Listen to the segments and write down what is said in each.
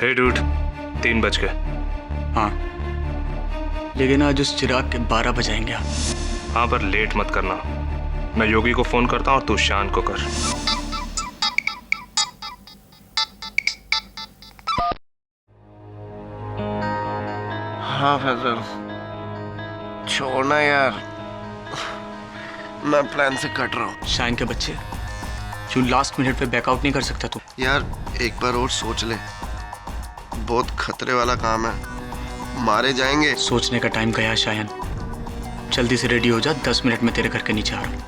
हे dude, 3 बज गए। हाँ, लेकिन आज उस चिराग के 12 बजाएंगे आप। हाँ, पर लेट मत करना। मैं योगी को फोन करता हूँ और तू शान को कर। हाँ फैजल, छोड़ना यार, मैं प्लान से कट रहा हूँ। शाइन के बच्चे, क्यों लास्ट मिनट पे बैकआउट नहीं कर सकता तू? यार एक बार और सोच ले, बहुत खतरे वाला काम है, मारे जाएंगे। सोचने का टाइम गया शायन, जल्दी से रेडी हो जा, 10 मिनट में तेरे घर के नीचे आ रहा हूँ।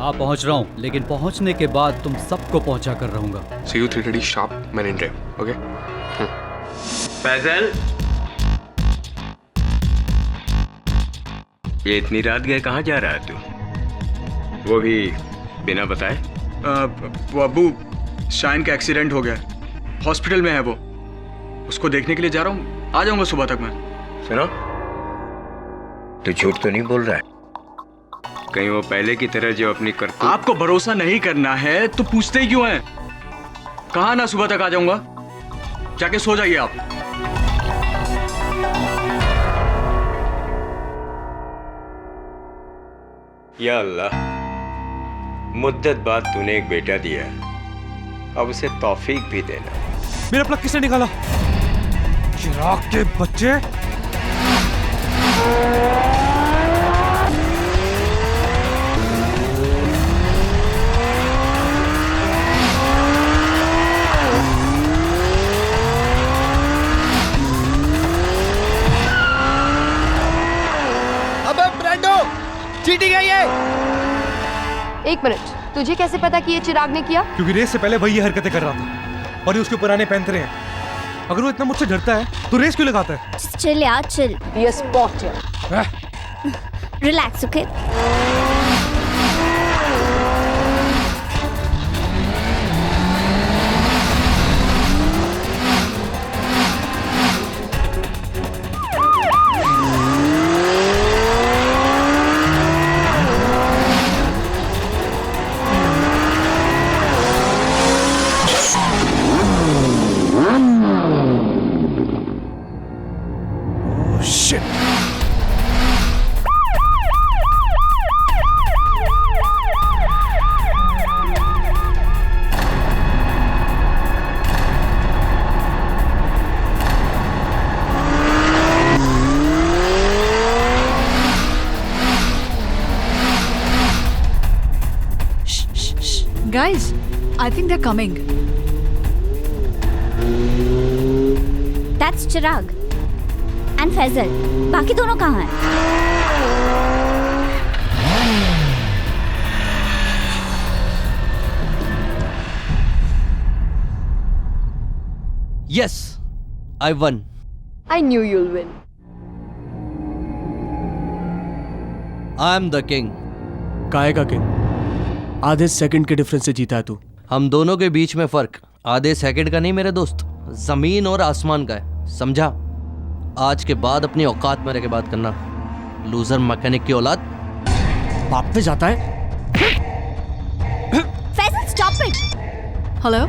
हाँ पहुंच रहा हूँ, लेकिन पहुंचने के बाद तुम सबको पहुंचा कर रहूंगा। See you 3:30 sharp, Marine Drive. Okay? Faizal, ये इतनी रात गए कहाँ जा रहा है तू? वो भी बिना बताए? वो अब्बू, शाइन का एक्सीडेंट हो गया, हॉस्पिटल में है वो, उसको देखने के लिए जा रहा हूँ, आ जाऊंगा सुबह तक मैं। सुनो, तू झूठ तो नहीं बोल रहा है? कहीं वो पहले की तरह जो अपनी करतूत। आपको भरोसा नहीं करना है तो पूछते ही क्यों हैं? कहा ना सुबह तक आ जाऊंगा, जाके सो जाइए आप। या अल्लाह, मुद्दत बाद तूने एक बेटा दिया, अब उसे तौफीक भी देना। मेरा प्लग किसने निकाला? चिराग के बच्चे। चीटिंग है ये। 1 मिनट, तुझे कैसे पता कि ये चिराग ने किया? क्योंकि रेस से पहले वही ये हरकतें कर रहा था और ये उसके पुराने पैंतरे हैं। अगर वो इतना मुझसे डरता है तो रेस क्यों लगाता है? चिल यार चिल। ये स्पॉट है। Relax okay. Guys, I think they're coming. That's Chirag and Faizal. बाकी दोनों कहाँ हैं? Yes, I won. I knew you'll win. I'm the king. काहे का किंग? आधे सेकंड के डिफरेंस से जीता है तू। हम दोनों के बीच में फर्क आधे सेकंड का नहीं मेरे दोस्त, जमीन और आसमान का है, समझा? आज के बाद अपनी औकात में रह के बात करना। लूजर मैकेनिक की औलाद। बाप पे जाता है। Faizal stop it. Hello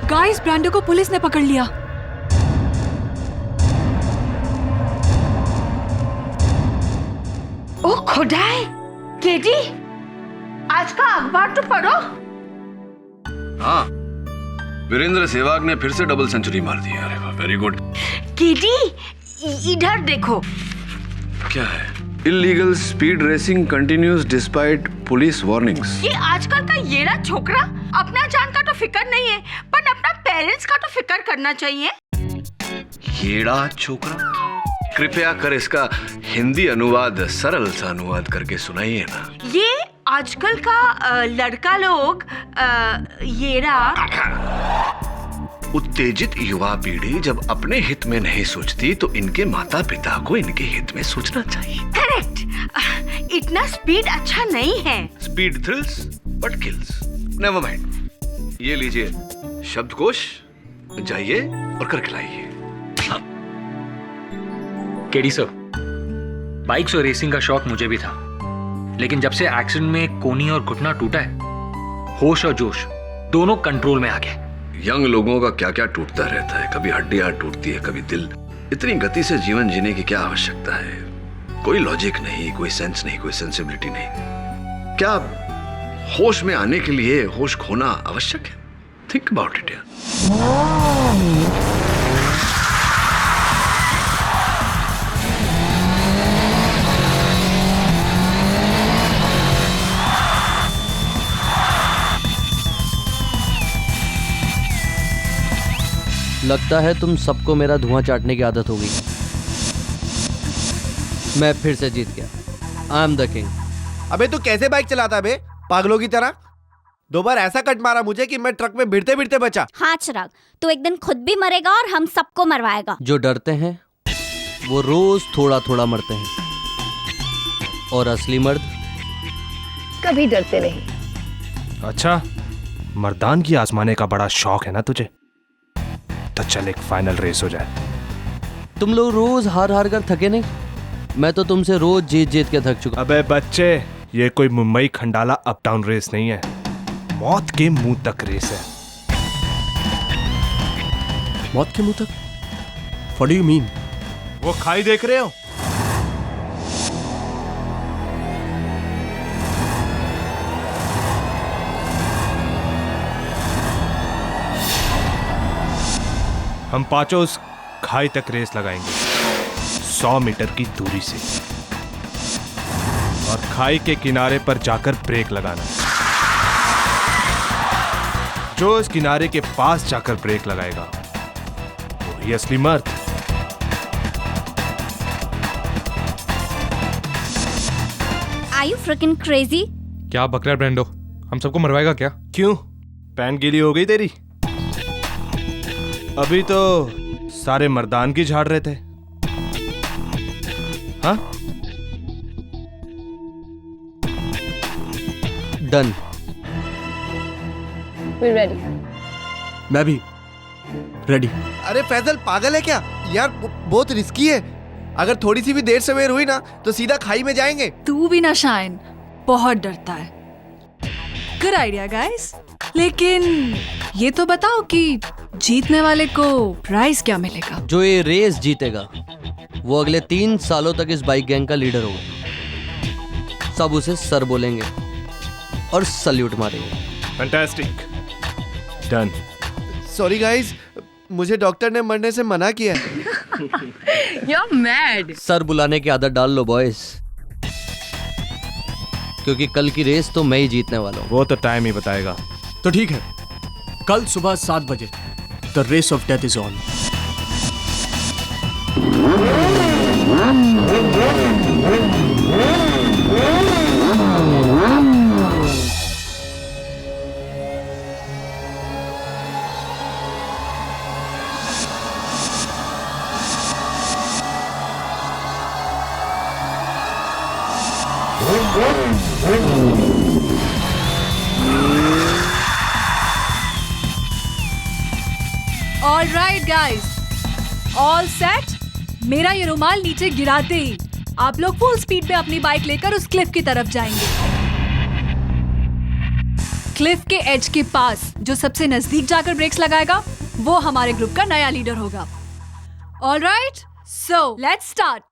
guys, Brando को पुलिस ने पकड़ लिया। ओ खुदाए, केडी, आज का अखबार तो पढ़ो। हाँ, वीरेंद्र सहवाग ने फिर से डबल सेंचुरी मार दी। अरे वाह, वेरी गुड। केडी, इधर देखो। क्या है? Illegal speed racing continues despite police warnings. ये आजकल का येड़ा छोकरा अपना जान का तो फिक्र नहीं है, पर अपना पेरेंट्स का तो फिक्र करना चाहिए। येड़ा छोकरा? कृपया कर इसका हिंदी अनुवाद सरल सा अनुवाद करके सुनाइए ना। ये आजकल का लड़का लोग येड़ा। उत्तेजित युवा पीढ़ी जब अपने हित में नहीं सोचती तो इनके माता पिता को इनके हित में सोचना चाहिए। करेक्ट। इतना स्पीड अच्छा नहीं है। Speed thrills but kills. Never mind. ये लीजिए शब्दकोश, जाइए और करके लाइए। केडी सर, बाइक्स और रेसिंग का शौक मुझे भी था, लेकिन जब से एक्सीडेंट में कोनी और घुटना टूटा है, होश और जोश दोनों कंट्रोल में आ गए। यंग लोगों का क्या क्या टूटता रहता है, कभी हड्डियां टूटती है, कभी दिल। इतनी गति से जीवन जीने की क्या आवश्यकता है? कोई लॉजिक नहीं, कोई सेंस नहीं, कोई सेंसिबिलिटी नहीं। क्या होश में आने के लिए होश खोना आवश्यक है? थिंक अबाउट इट यार। लगता है तुम सबको मेरा धुआं चाटने की आदत हो गई। मैं फिर से जीत गया। I am the king. अबे तू कैसे बाइक चलाता है बे, पागलों की तरह? 2 बार ऐसा कट मारा मुझे कि मैं ट्रक में भिड़ते भिड़ते बचा। हाँ चिराग, तू एक दिन खुद भी मरेगा और हम सबको मरवाएगा। जो डरते हैं वो रोज थोड़ा थोड़ा मरते हैं, और असली मर्द कभी डरते नहीं। अच्छा, मर्दान की आजमाने का बड़ा शौक है ना तुझे? तो चल एक फाइनल रेस हो जाए। तुम लोग रोज हार हार कर थके नहीं? मैं तो तुमसे रोज जीत जीत के थक चुका। अबे बच्चे, ये कोई Mumbai Khandala up down race नहीं है, मौत के मुंह तक रेस है। मौत के मुंह तक? What do you mean? वो खाई देख रहे हो? हम पांचों उस खाई तक रेस लगाएंगे 100 मीटर की दूरी से, और खाई के किनारे पर जाकर ब्रेक लगाना। जो इस किनारे के पास जाकर ब्रेक लगाएगा वही असली मर्द। Are you freaking crazy? क्या बक रहा है ब्रेंडो? हम सबको मरवाएगा क्या? क्यों? पैन गीली हो गई तेरी? अभी तो सारे मर्दान की झाड़ रहे थे। हाँ? डन। We're ready. मैं भी रेडी। अरे फैजल पागल है क्या यार? बहुत रिस्की है। अगर थोड़ी सी भी देर सवेर हुई ना तो सीधा खाई में जाएंगे। तू भी ना शाइन, बहुत डरता है। गुड आइडिया गाइस, लेकिन ये तो बताओ कि जीतने वाले को प्राइज क्या मिलेगा? जो ये रेस जीतेगा वो अगले 3 सालों तक इस बाइक गैंग का लीडर होगा। सब उसे सर बोलेंगे और सल्यूट मारेंगे। फैंटास्टिक। डन। सॉरी गाइस, मुझे डॉक्टर ने मरने से मना किया है। You're mad. सर बुलाने की आदत डाल लो बॉयज, क्योंकि कल की रेस तो मैं ही जीतने वाला हूँ। वो तो टाइम ही बताएगा। तो ठीक है, कल सुबह 7 बजे the race of death is on. All right guys, all set. मेरा ये रुमाल नीचे गिराते ही आप लोग फुल स्पीड में अपनी बाइक लेकर उस क्लिफ की तरफ जाएंगे। क्लिफ के एज के पास जो सबसे नजदीक जाकर ब्रेक्स लगाएगा वो हमारे ग्रुप का नया लीडर होगा। All right, so let's start.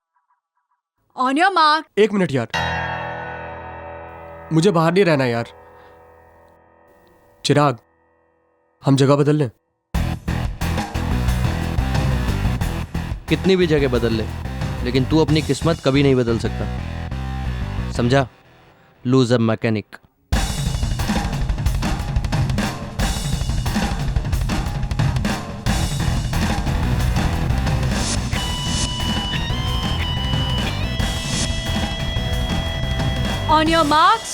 On your mark. 1 minute यार, मुझे बाहर नहीं रहना यार। चिराग, हम जगह बदल लें? कितनी भी जगह बदल ले, लेकिन तू अपनी किस्मत कभी नहीं बदल सकता, समझा? Loser mechanic. On your marks,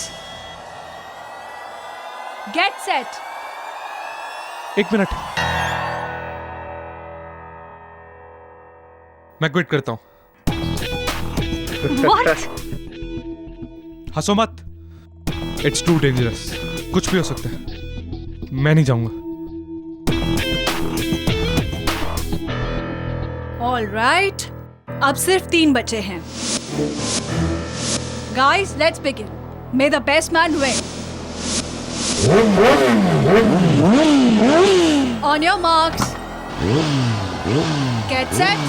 get set. 1 minute, मैं क्विट करता हूं। What? हंसो मत, इट्स टू डेंजरस। कुछ भी हो सकता है, मैं नहीं जाऊंगा। All right, अब सिर्फ 3 बचे हैं। Guys, let's begin. May the best man win. On your marks. Get set.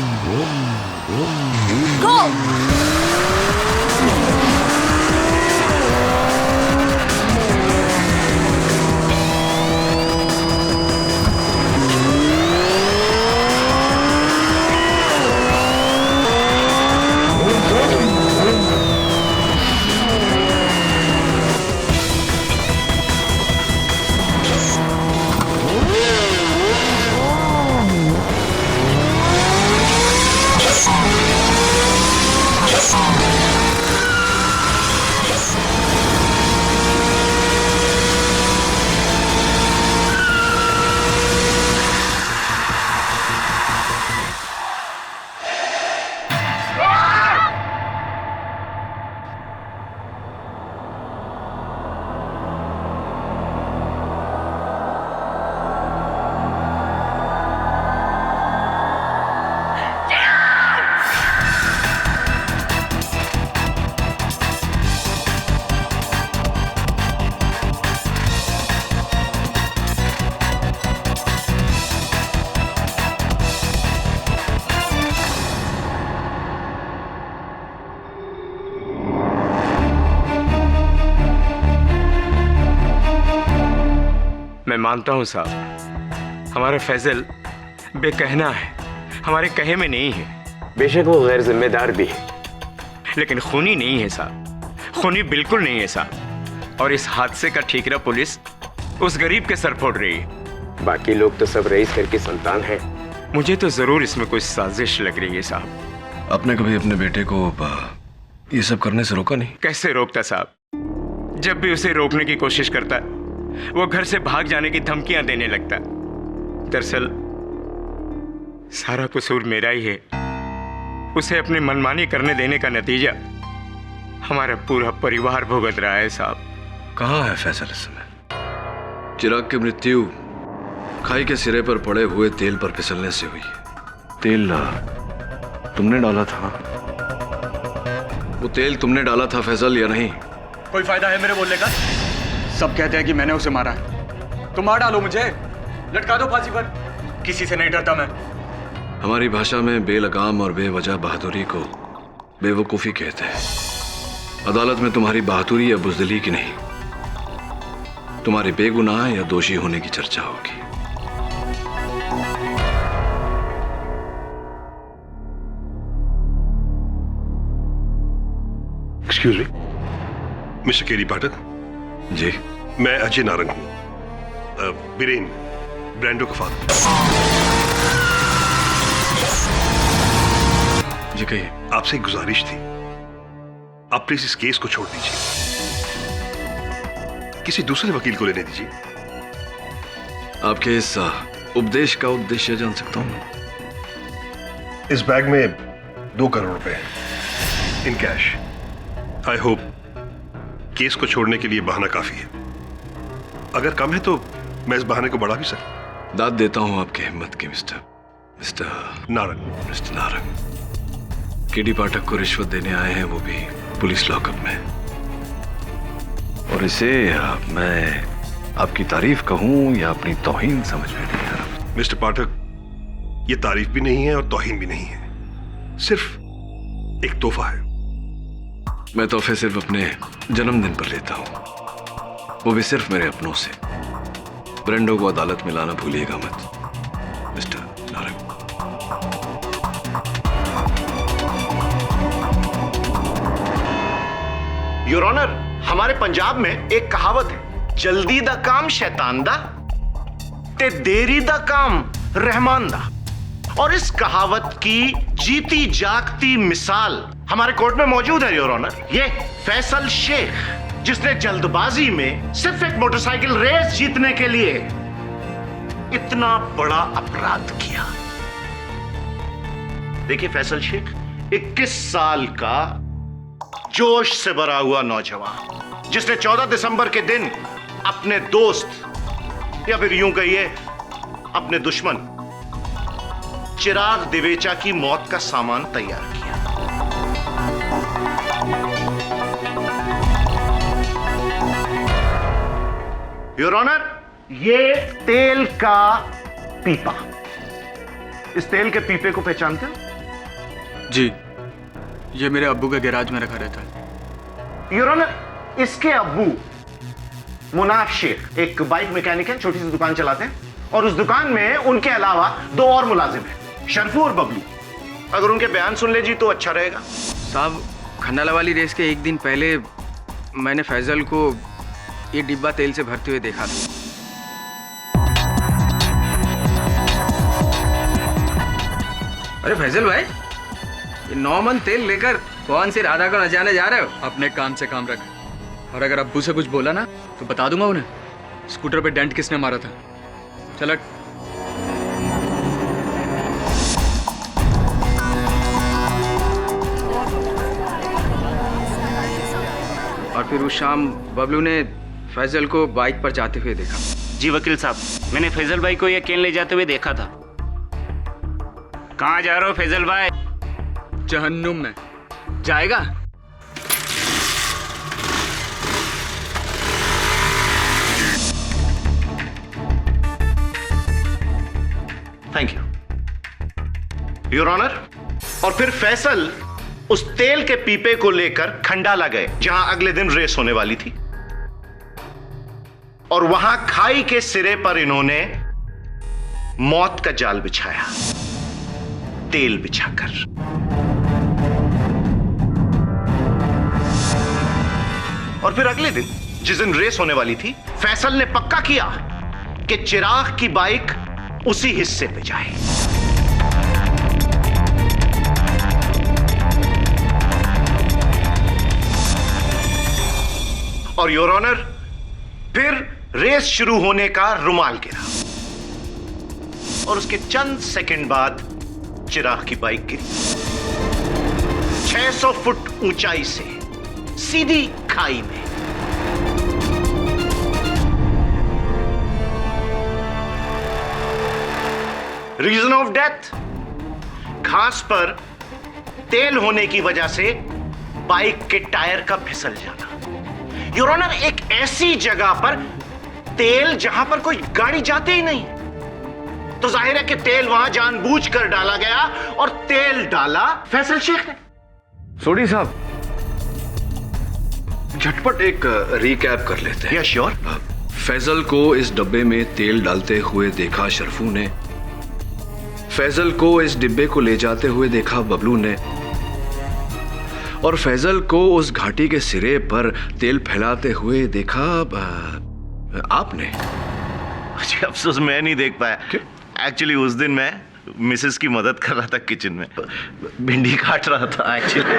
Go! मैं मानता हूं साहब, हमारा फैजल बेकहना है, हमारे कहे में नहीं है। बेशक वो गैर जिम्मेदार भी है, लेकिन खूनी नहीं है साहब, खूनी बिल्कुल नहीं है साहब। और इस हादसे का ठीकरा पुलिस उस गरीब के सर फोड़ रही है। बाकी लोग तो सब रईस घर की संतान है। मुझे तो जरूर इसमें कोई साजिश लग रही है साहब। आपने कभी अपने बेटे को ये सब करने से रोका नहीं? कैसे रोकता साहब? जब भी उसे रोकने की कोशिश करता है वो घर से भाग जाने की धमकियां देने लगता है। दरअसल सारा कसूर मेरा ही है। उसे अपनी मनमानी करने देने का नतीजा हमारा पूरा परिवार भुगत रहा है साहब। कहाँ है फैसल इस समय? चिराग की मृत्यु खाई के सिरे पर पड़े हुए तेल पर फिसलने से हुई। तेल तुमने डाला था? वो तेल तुमने डाला था फैसल या नहीं? कोई फायदा है मेरे बोलने का? सब कहते हैं कि मैंने उसे मारा है। तो मार डालो मुझे, लटका दो फांसी पर। किसी से नहीं डरता मैं। हमारी भाषा में बेलगाम और बेवजह बहादुरी को बेवकूफ़ी कहते हैं। अदालत में तुम्हारी बहादुरी या बुज़दिली की नहीं, तुम्हारे बेगुनाह या दोषी होने की चर्चा होगी। एक्सक्यूज मी, मिस्टर केडी पाठक। जी, मैं अजय नारंग हूं, बीरेन ब्रांडो का फादर। जी कहिए। आपसे एक गुजारिश थी, आप प्लीज इस केस को छोड़ दीजिए, किसी दूसरे वकील को लेने दीजिए। आपके इस उपदेश का उद्देश्य जान सकता हूं? इस बैग में 2 करोड़ रुपए हैं in cash. I hope case को छोड़ने के लिए बहाना काफी है। अगर कम है तो मैं इस बहाने को बढ़ा भी सकता। दाद देता हूं आपकी हिम्मत की mister Narang. Mister Narang, K D Pathak को रिश्वत देने आए हैं, वो भी पुलिस लॉकअप में। और इसे मैं आपकी तारीफ कहूं या अपनी तौहीन समझ में नहीं आ रहा। मिस्टर पाठक, ये तारीफ भी नहीं है और तौहीन भी नहीं है, सिर्फ एक तोहफा है। मैं तोहफे सिर्फ अपने जन्मदिन पर लेता हूं, वो भी सिर्फ मेरे अपनों से। ब्रेंडो को अदालत में लाना भूलिएगा मत मिस्टर नारंग। योर ऑनर, हमारे पंजाब में एक कहावत है, जल्दी दा काम शैतान दा ते देरी दा काम रहमान दा। और इस कहावत की जीती जागती मिसाल हमारे कोर्ट में मौजूद है योर ऑनर। ये फैसल शेख, जिसने जल्दबाजी में सिर्फ एक मोटरसाइकिल रेस जीतने के लिए इतना बड़ा अपराध किया। देखिए फैसल शेख 21 साल का जोश से भरा हुआ नौजवान, जिसने 14 दिसंबर के दिन अपने दोस्त या फिर यूं कहिए अपने दुश्मन चिराग दिवेचा की मौत का सामान तैयार किया। योर ऑनर, ये तेल का पीपा, इस तेल के पीपे को पहचानते हो? जी, ये मेरे अब्बू के गैराज में रखा रहता है। योर ऑनर, इसके अब्बू मुनाफ शेख एक बाइक मैकेनिक है, छोटी सी दुकान चलाते हैं, और उस दुकान में उनके अलावा 2 और मुलाजिम हैं, शरफू और बबलू। अगर उनके बयान सुन ले जी तो अच्छा रहेगा। साहब, खंडाला वाली रेस के एक दिन पहले मैंने फैजल को ये डिब्बा तेल से भरते हुए देखा था। अरे फैजल भाई, ये 9 मन तेल लेकर कौन सी राधा को नचाने जा रहे हो? अपने काम से काम रख, और अगर अब्बू से कुछ बोला ना तो बता दूंगा उन्हें स्कूटर पे डेंट किसने मारा था। चल हट। और फिर उस शाम बबलू ने फैजल को बाइक पर जाते हुए देखा। जी वकील साहब, मैंने फैजल भाई को ये केन ले जाते हुए देखा था। कहाँ जा रहे हो फैजल भाई? जहन्नुम में जाएगा। Thank you your honour. और फिर फैसल उस तेल के पीपे को लेकर खंडाला गए, जहां अगले दिन रेस होने वाली थी, और वहां खाई के सिरे पर इन्होंने मौत का जाल बिछाया, तेल बिछाकर। और फिर अगले दिन जिस दिन रेस होने वाली थी, फैसल ने पक्का किया कि चिराग की बाइक उसी हिस्से पे जाए। और योर ऑनर, फिर रेस शुरू होने का रुमाल गिरा, और उसके चंद सेकंड बाद चिराग की बाइक गिरी 600 फुट ऊंचाई से सीधी खाई में। रीजन ऑफ डेथ, घास पर तेल होने की वजह से बाइक के टायर का फिसल जाना। योर ऑनर, एक ऐसी जगह पर तेल जहां पर कोई गाड़ी जाती ही नहीं, तो जाहिर है कि तेल वहां जानबूझकर डाला गया, और तेल डाला फैसल शेख ने। सोडी साहब, झटपट एक रिकैप कर लेते हैं। Yes sure. फैजल को इस डब्बे में तेल डालते हुए देखा शरफू ने, फैजल को इस डिब्बे को ले जाते हुए देखा बबलू ने, और फैजल को उस घाटी के सिरे पर तेल फैलाते हुए देखा आपने। अच्छा, अफसोस मैं नहीं देख पाया। एक्चुअली उस दिन मैं मिसेस की मदद कर रहा था किचन में, भिंडी काट रहा था एक्चुअली।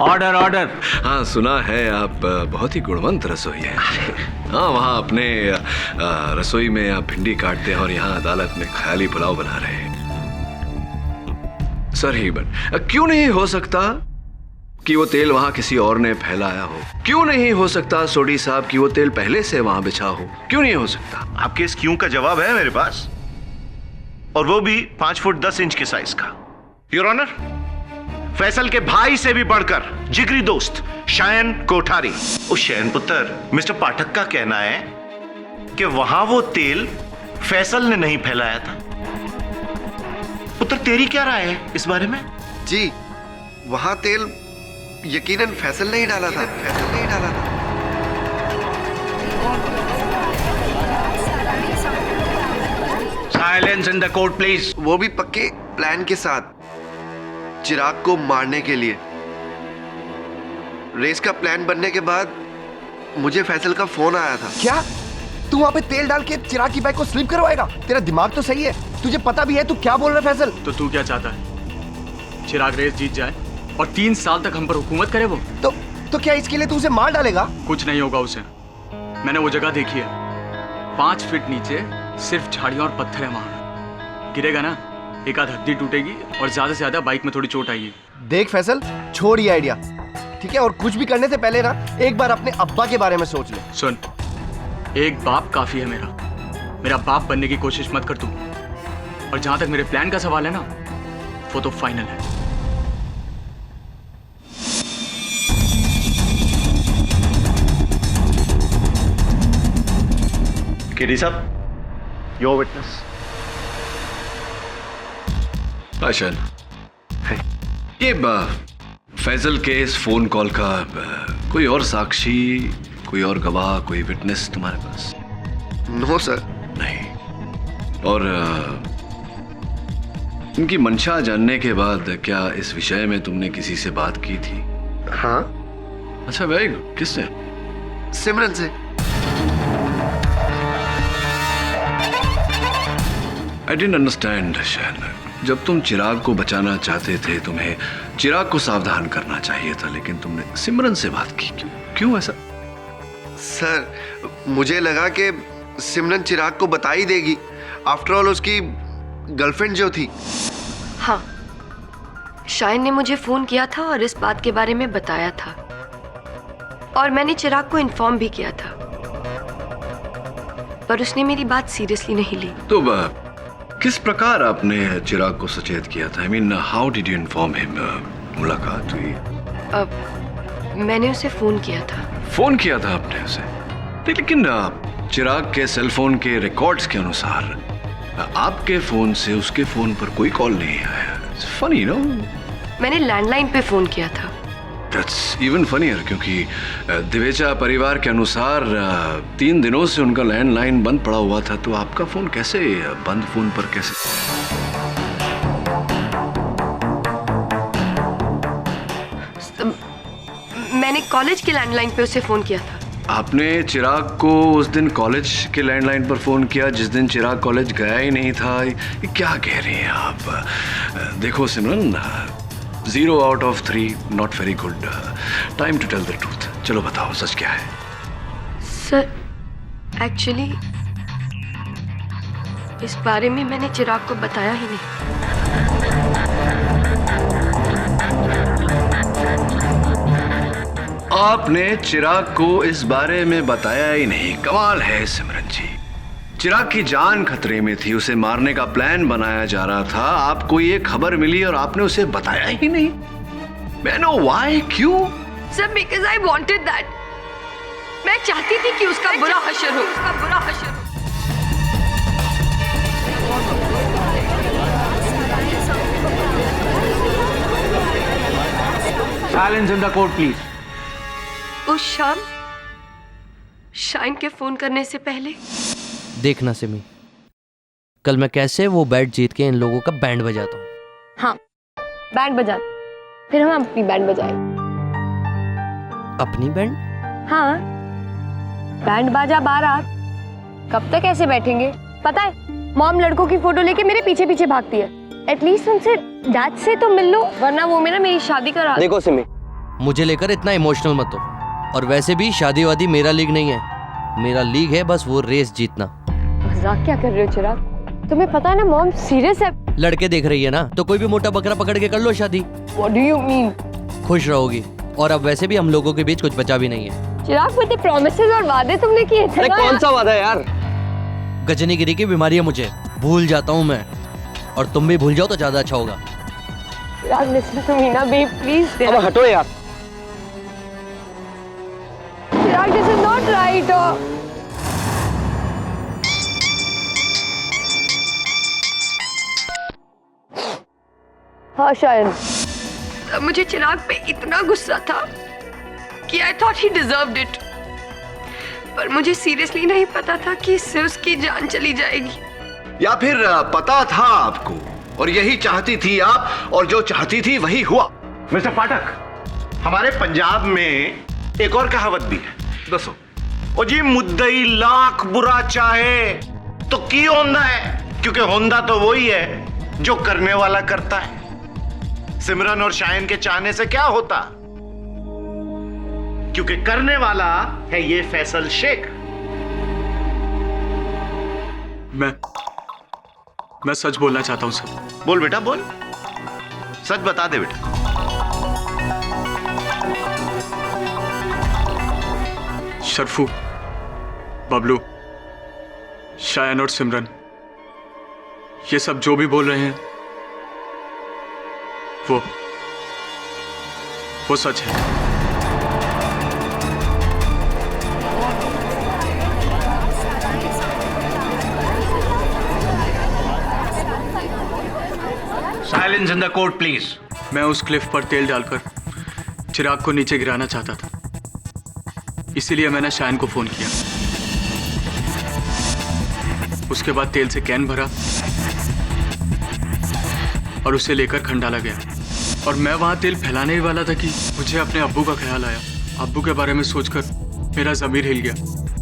Order order. हाँ, सुना है आप बहुत ही गुणवंत रसोई है। हाँ, वहाँ अपने रसोई में आप भिंडी काटते हैं और यहाँ अदालत में ख्याली पुलाव बना रहे हैं। सर ही क्यों नहीं हो सकता कि वो तेल वहां किसी और ने फैलाया हो? क्यों नहीं हो सकता सोडी साहब कि वो तेल पहले से वहां बिछा हो? क्यों नहीं हो सकता? आपके इस क्यों का जवाब है मेरे पास, और वो भी 5 फुट 10 इंच के साइज का। योर ऑनर, फैसल के भाई से भी बढ़कर जिगरी दोस्त शायन कोठारी, उस शयन पुत्र मिस्टर पाठक का कहना है कि वहां वो तेल फैसल ने नहीं फैलाया था। पुत्र, तेरी क्या राय है इस बारे में? जी, वहां तेल यकीनन फैसल ने ही डाला था। फैसल ने ही डाला था। Silence in the court please. वो भी पक्के प्लान के साथ, चिराग को मारने के लिए। रेस का प्लान बनने के बाद मुझे फैसल का फोन आया था। क्या तू वहां पे तेल डाल के चिराग की बाइक को स्लिप करवाएगा? तेरा दिमाग तो सही है, तुझे पता भी है तू क्या बोल रहा है फैसल? तो तू क्या चाहता है? चिराग रेस जीत जाए और 3 साल तक हम पर हुकूमत करे वो? तो क्या इसके लिए तू उसे मार डालेगा? कुछ नहीं होगा उसे। मैंने वो जगह देखी है, 5 फीट नीचे सिर्फ झाड़ियां और पत्थर है। वहां गिरेगा ना, एक आध हड्डी टूटेगी और ज्यादा से ज्यादा बाइक में थोड़ी चोट आएगी। देख फैसल, छोड़ ये आइडिया, ठीक है? और कुछ भी करने से पहले ना एक बार अपने अब्बा के बारे में सोच ले। सुन, एक बाप काफी है मेरा बाप बनने की कोशिश मत कर तू। और जहां तक मेरे प्लान का सवाल है ना, वो तो फाइनल है। केडी साहब, योर विटनेस। आशन, ये फैजल के इस फोन कॉल का कोई और साक्षी, कोई और गवाह, कोई विटनेस तुम्हारे पास? No sir. नहीं। और इनकी मंशा जानने के बाद क्या इस विषय में तुमने किसी से बात की थी? हाँ। अच्छा, वेरी गुड। किससे? सिमरन से। I didn't understand Shayan. जब तुम चिराग को बचाना चाहते थे, तुम्हें चिराग को सावधान करना चाहिए था, लेकिन तुमने सिमरन से बात की। क्यों ऐसा? सर, मुझे लगा कि सिमरन चिराग को बता ही देगी। आफ्टर ऑल उसकी गर्लफ्रेंड जो थी। हाँ, शायन ने मुझे फोन किया था और इस बात के बारे में बताया था, और मैंने चिराग को इन्फॉर्म भी किया था, पर उसने मेरी बात सीरियसली नहीं ली। तो किस प्रकार आपने चिराग को सचेत किया था? I mean, how did you inform him? मुलाकात हुई? मैंने उसे फोन किया था। फोन किया था आपने उसे? लेकिन चिराग के सेल फोन के रिकॉर्ड्स के अनुसार आपके फोन से उसके फोन पर कोई कॉल नहीं आया। It's funny, no? मैंने लैंडलाइन पे फोन किया था। दैट्स इवन फनीयर, क्योंकि दिवेचा परिवार के अनुसार 3 दिनों से उनका लैंडलाइन बंद पड़ा हुआ था, तो आपका फोन कैसे बंद फोन पर कैसे? मैंने कॉलेज के लैंडलाइन पे उसे फोन किया था। आपने चिराग को उस दिन कॉलेज के लैंडलाइन पर फोन किया जिस दिन चिराग कॉलेज गया ही नहीं था? ये क्या कह रही हैं आप? देखो Simran, 0 out of 3 not very good. Time to tell the truth. चलो बताओ, सच क्या है? सर, एक्चुअली इस बारे में मैंने चिराग को बताया ही नहीं। आपने चिराग को इस बारे में बताया ही नहीं? कमाल है सिमरन जी। चिराग की जान खतरे में थी, उसे मारने का प्लान बनाया जा रहा था, आपको ये खबर मिली और आपने उसे बताया ही नहीं। मैं नो व्हाई, क्यों? Sir, because I wanted that. मैं चाहती थी कि उसका बुरा हश्र हो, उसका बुरा हश्र हो। Silence in the court, please. उस शाम शाइन के फोन करने से पहले देखना सिमी, कल मैं कैसे वो बैट जीत के इन लोगों का बैंड बजाता हूँ। हाँ, बैंड बजा, फिर हम अपनी बैंड बजाएं। अपनी बैंड? हाँ, बैंड बाजा बारात। कब तक ऐसे बैठेंगे? पता है, मॉम लड़कों की फोटो लेके मेरे पीछे पीछे भागती है। एटलीस्ट उनसे डैड से तो मिल लो, वरना वो मेरी शादी करा। देखो सिमी, मुझे लेकर इतना इमोशनल मत हो। और वैसे भी शादी वादी मेरा लीग नहीं है, मेरा लीग है बस वो रेस जीतना। मजाक क्या कर रहे हो चिराग? तुम्हें पता है ना मॉम सीरियस है। लड़के देख रही है ना, तो कोई भी मोटा बकरा पकड़ के कर लो शादी। What do you mean? खुश रहोगी। और अब वैसे भी हम लोगों के बीच कुछ बचा भी नहीं है। चिराग, मुझे प्रॉमिसेस और वादे तुमने किए थे। अरे कौन सा वादा यार? गजनीगिरी की बीमारी है मुझे, भूल जाता हूँ मैं, और तुम भी भूल जाओ तो ज्यादा अच्छा होगा। चिराग, listen to me ना बेब, प्लीज। अब हटो यार। चिराग, this is not right. हाँ शायद मुझे चिराग पे इतना गुस्सा था कि I thought he deserved it. पर मुझे सीरियसली नहीं पता था कि इससे उसकी जान चली जाएगी। या फिर पता था आपको और यही चाहती थी आप, और जो चाहती थी वही हुआ। मिस्टर पाठक, हमारे पंजाब में एक और कहावत भी है। दसो। ओ जी, मुद्दई लाख बुरा चाहे तो की होंदा है, क्योंकि होंदा तो वही है जो करने वाला करता है। सिमरन और शायन के चाहने से क्या होता, क्योंकि करने वाला है ये फैसल शेख। मैं सच बोलना चाहता हूं सर। बोल बेटा बोल, सच बता दे बेटा। शर्फू, बबलू, शायन और सिमरन, ये सब जो भी बोल रहे हैं वो सच है। Silence in the court please. मैं उस क्लिफ पर तेल डालकर चिराग को नीचे गिराना चाहता था, इसीलिए मैंने शायन को फोन किया। उसके बाद तेल से कैन भरा और उसे लेकर खंडाला गया। और मैं वहां तेल फैलाने ही वाला था कि मुझे अपने अब्बू का ख्याल आया। अब्बू के बारे में सोचकर मेरा ज़मीर हिल गया।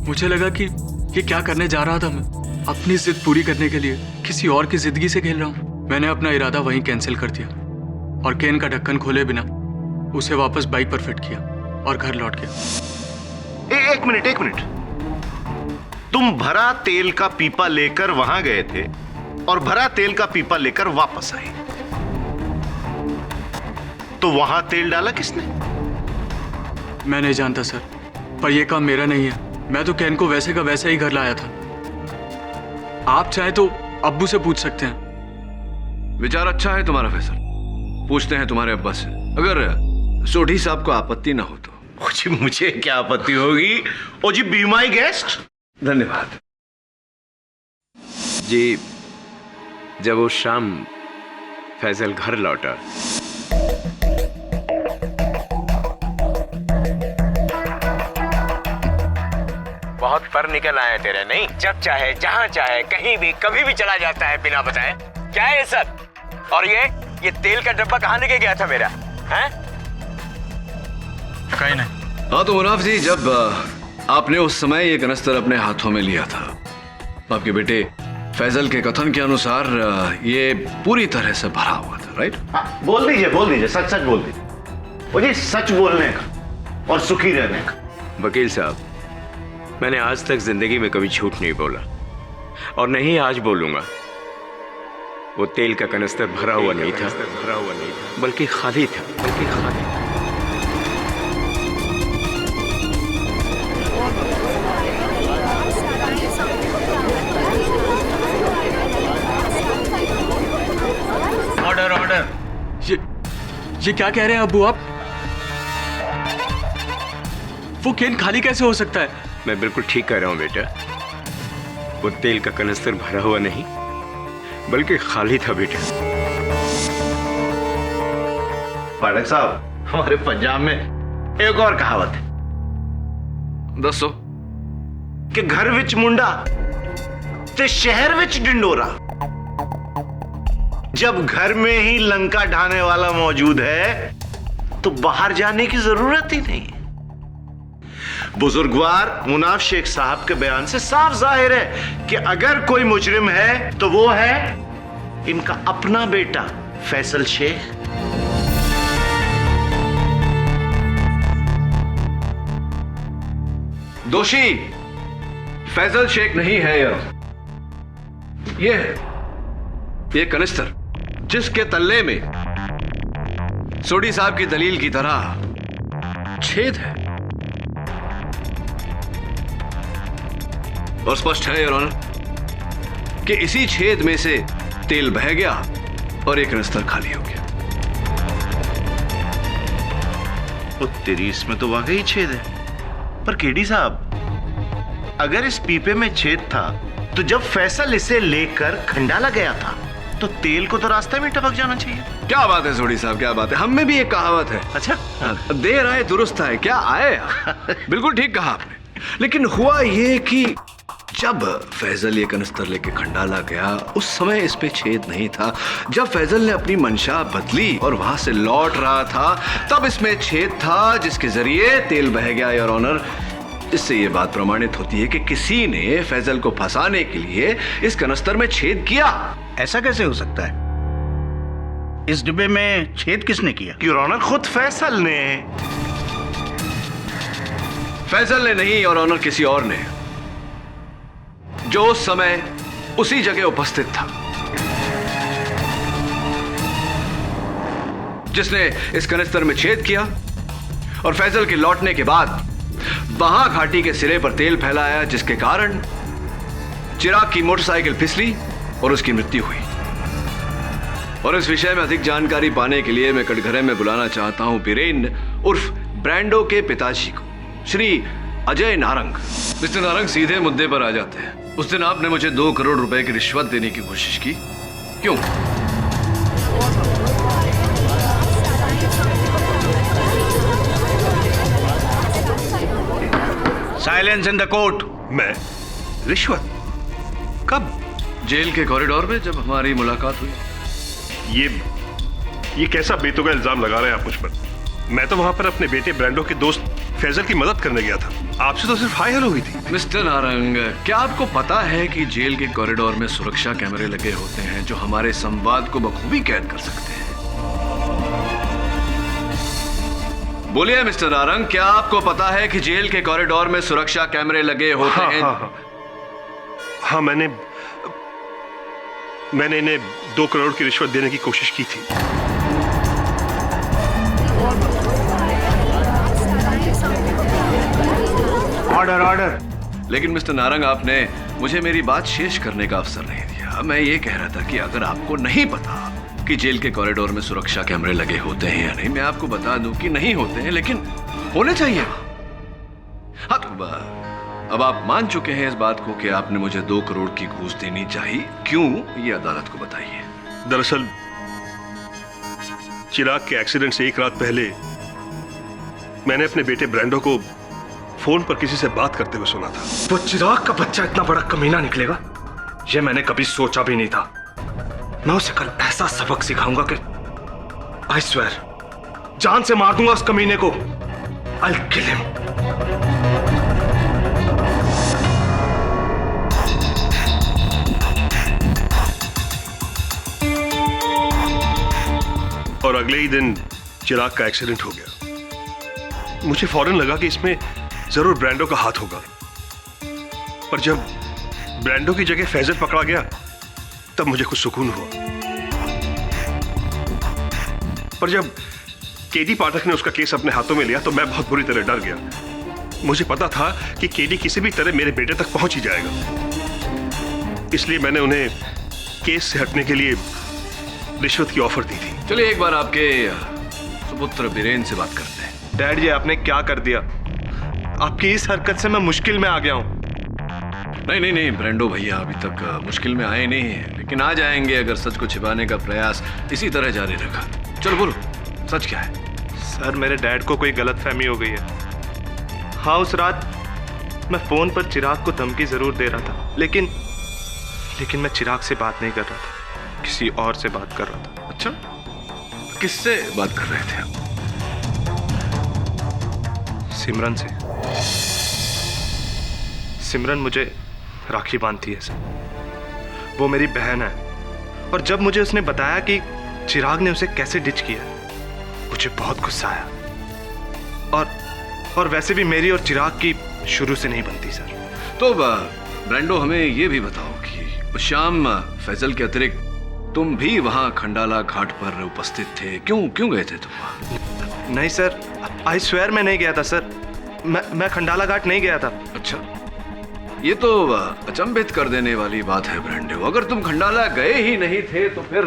मुझे लगा कि ये क्या करने जा रहा था मैं, अपनी जिद पूरी करने के लिए किसी और की जिंदगी से खेल रहा हूँ। मैंने अपना इरादा वहीं कैंसिल कर दिया और कैन का ढक्कन खोले बिना उसे वापस बाइक पर फिट किया और घर लौट गया। एक मिनट, तुम भरा तेल का पीपा लेकर वहां गए थे और भरा तेल का पीपा लेकर वापस आए, तो वहां तेल डाला किसने? मैं नहीं जानता सर, पर यह काम मेरा नहीं है। मैं तो कैन को वैसे का वैसे ही घर लाया था। आप चाहे तो अब्बू से पूछ सकते हैं। विचार अच्छा है तुम्हारा फैसल, पूछते हैं तुम्हारे अब्बा से। अगर सोढ़ी साहब को आपत्ति ना हो तो। जी मुझे क्या आपत्ति होगी? ओ जी, बी माई गेस्ट। धन्यवाद जी। जब उस शाम फैजल घर लौटा बहुत पर निकल आए तेरे, नहीं? जब चाहे जहां चाहे कहीं भी कभी भी चला जाता है बिना बताए। क्या है ये सब? और ये तेल का डब्बा कहां लेके गया था मेरा? हैं? कहीं नहीं। हाँ तो मुनाफ जी, जब आपने उस समय ये कनस्तर अपने हाथों में लिया था, आपके बेटे फैजल के कथन के अनुसार ये पूरी तरह से भरा हुआ था, राइट? बोल दीजिए, सच बोल दीजिए। ओ जी, सच बोलने का और सुखी रहने का। वकील साहब, मैंने आज तक जिंदगी में कभी झूठ नहीं बोला और नहीं आज बोलूंगा। वो तेल का कनस्तर भरा हुआ नहीं था, बल्कि खाली था। ऑर्डर। ये क्या कह रहे हैं अब्बू आप? वो कैन खाली कैसे हो सकता है? मैं बिल्कुल ठीक कह रहा हूं बेटा। वो तेल का कनस्तर भरा हुआ नहीं बल्कि खाली था बेटा। पाठक साहब, हमारे पंजाब में एक और कहावत है। दसो। कि घर विच मुंडा ते शहर विच डिंडोरा। जब घर में ही लंका ढाने वाला मौजूद है तो बाहर जाने की जरूरत ही नहीं है। बुजुर्गवार मुनाफ शेख साहब के बयान से साफ जाहिर है कि अगर कोई मुजरिम है तो वो है इनका अपना बेटा फैसल शेख। दोषी फैजल शेख नहीं है ये कनिस्तर, जिसके तल्ले में सोढ़ी साहब की दलील की तरह छेद है। और स्पष्ट है योर ऑनर कि इसी छेद में से तेल बह गया और एक कनिस्तर खाली हो गया। तो तेरी इसमें तो वाकई छेद है। पर केडी साहब, अगर इस पीपे में छेद था तो जब फैसल इसे लेकर खंडाला गया था तो तेल को तो रास्ते में टपक जाना चाहिए। क्या बात है सोढ़ी साहब, क्या बात है। हम में भी एक कहावत है। अच्छा, देर आए दुरुस्त आए। क्या आए? बिल्कुल ठीक कहा आपने। लेकिन हुआ ये कि जब फैजल ये कनिस्तर लेके खंडाला गया उस समय इस पे छेद नहीं था। जब फैजल ने अपनी मंशा बदली और वहां से लौट रहा था तब इसमें छेद था, जिसके जरिए तेल बह गया योर ऑनर। इससे ये बात प्रमाणित होती है कि किसी ने फैजल को फंसाने के लिए इस कनिस्तर में छेद किया। ऐसा कैसे हो सकता है? इस डिब्बे में छेद किसने किया? योर ऑनर, खुद फैसल ने। फैजल ने नहीं योर ऑनर, किसी और ने, जो उस समय उसी जगह उपस्थित था, जिसने इस कनिस्तर में छेद किया और फैजल के लौटने के बाद वहां घाटी के सिरे पर तेल फैलाया, जिसके कारण चिराग की मोटरसाइकिल फिसली और उसकी मृत्यु हुई। और इस विषय में अधिक जानकारी पाने के लिए मैं कटघरे में बुलाना चाहता हूं बीरेन उर्फ ब्रांडो के पिताजी को, श्री अजय नारंग। मिस्टर नारंग, सीधे मुद्दे पर आ जाते हैं। उस दिन आपने मुझे 2 करोड़ रुपए की रिश्वत देने की कोशिश की, क्यों? Silence in the court. मैं रिश्वत? कब? जेल के कॉरिडोर में जब हमारी मुलाकात हुई। ये कैसा बेतुका इल्जाम लगा रहे हैं आप मुझ पर? मैं तो वहां पर अपने बेटे ब्रांडो के दोस्त फैजल की मदद करने गया था। आपसे तो सिर्फ हाय हेलो हुई थी। मिस्टर नारंग, क्या आपको पता है कि जेल के कॉरिडोर में सुरक्षा कैमरे लगे होते हैं जो हमारे संवाद को बखूबी कैद कर सकते हैं? बोलिए मिस्टर नारंग, क्या आपको पता है कि जेल के कॉरिडोर में सुरक्षा कैमरे लगे होते हैं? हाँ, मैंने इन्हें 2 करोड़ की रिश्वत देने की कोशिश की थी। Order order. लेकिन मिस्टर नारंग, आपने मुझे मेरी बात शेष करने का अवसर नहीं दिया। मैं ये कह रहा था कि अगर आपको नहीं पता कि जेल के कॉरिडोर में सुरक्षा कैमरे लगे होते हैं या नहीं, मैं आपको बता दूं कि नहीं होते हैं, लेकिन होने चाहिए। हाँ, तो अब आप मान चुके हैं इस बात को कि आपने मुझे 2 करोड़ की घूस देनी चाहिए। क्यों, ये अदालत को बताइए। दरअसल चिराग के एक्सीडेंट से 1 रात पहले मैंने अपने बेटे ब्रांडो को फोन पर किसी से बात करते हुए सुना था। वो चिराग का बच्चा इतना बड़ा कमीना निकलेगा, ये मैंने कभी सोचा भी नहीं था। मैं उसे कल ऐसा सबक सिखाऊंगा कि आई स्वेयर जान से मार दूंगा उस कमीने को। I'll kill him. और अगले ही दिन चिराग का एक्सीडेंट हो गया। मुझे फौरन लगा कि इसमें जरूर ब्रांडो का हाथ होगा, पर जब ब्रांडो की जगह फैजल पकड़ा गया तब मुझे कुछ सुकून हुआ। पर जब केडी पाठक ने उसका केस अपने हाथों में लिया तो मैं बहुत बुरी तरह डर गया। मुझे पता था कि केडी किसी भी तरह मेरे बेटे तक पहुंच ही जाएगा, इसलिए मैंने उन्हें केस से हटने के लिए रिश्वत की ऑफर दी थी। चलिए एक बार आपके सुपुत्र बीरेन से बात करते हैं। डैड, ये आपने क्या कर दिया? आपकी इस हरकत से मैं मुश्किल में आ गया हूं। नहीं, ब्रांडो भैया अभी तक मुश्किल में आए नहीं हैं, लेकिन आ जाएंगे अगर सच को छिपाने का प्रयास इसी तरह जारी रखा। चलो बोलो, सच क्या है? सर, मेरे डैड को कोई गलतफहमी हो गई है। हाँ, उस रात मैं फोन पर चिराग को धमकी जरूर दे रहा था, लेकिन मैं चिराग से बात नहीं कर रहा था, किसी और से बात कर रहा था। अच्छा, किससे बात कर रहे थे आप? सिमरन से। सिमरन मुझे राखी बांधती है सर। वो मेरी बहन है, और जब मुझे उसने बताया कि चिराग ने उसे कैसे डिच किया, मुझे बहुत गुस्सा आया। और वैसे भी मेरी और चिराग की शुरू से नहीं बनती सर। तो ब्रांडो, हमें ये भी बताओ कि उस शाम फैजल के अतिरिक्त तुम भी वहां खंडाला घाट पर उपस्थित थे। क्यों गए थे तुम वहां? नहीं सर, आई स्वेयर मैं नहीं गया था सर। मैं खंडाला घाट नहीं गया था। अच्छा, ये तो अचंभित कर देने वाली बात है ब्रांडो। अगर तुम खंडाला गए ही नहीं थे तो फिर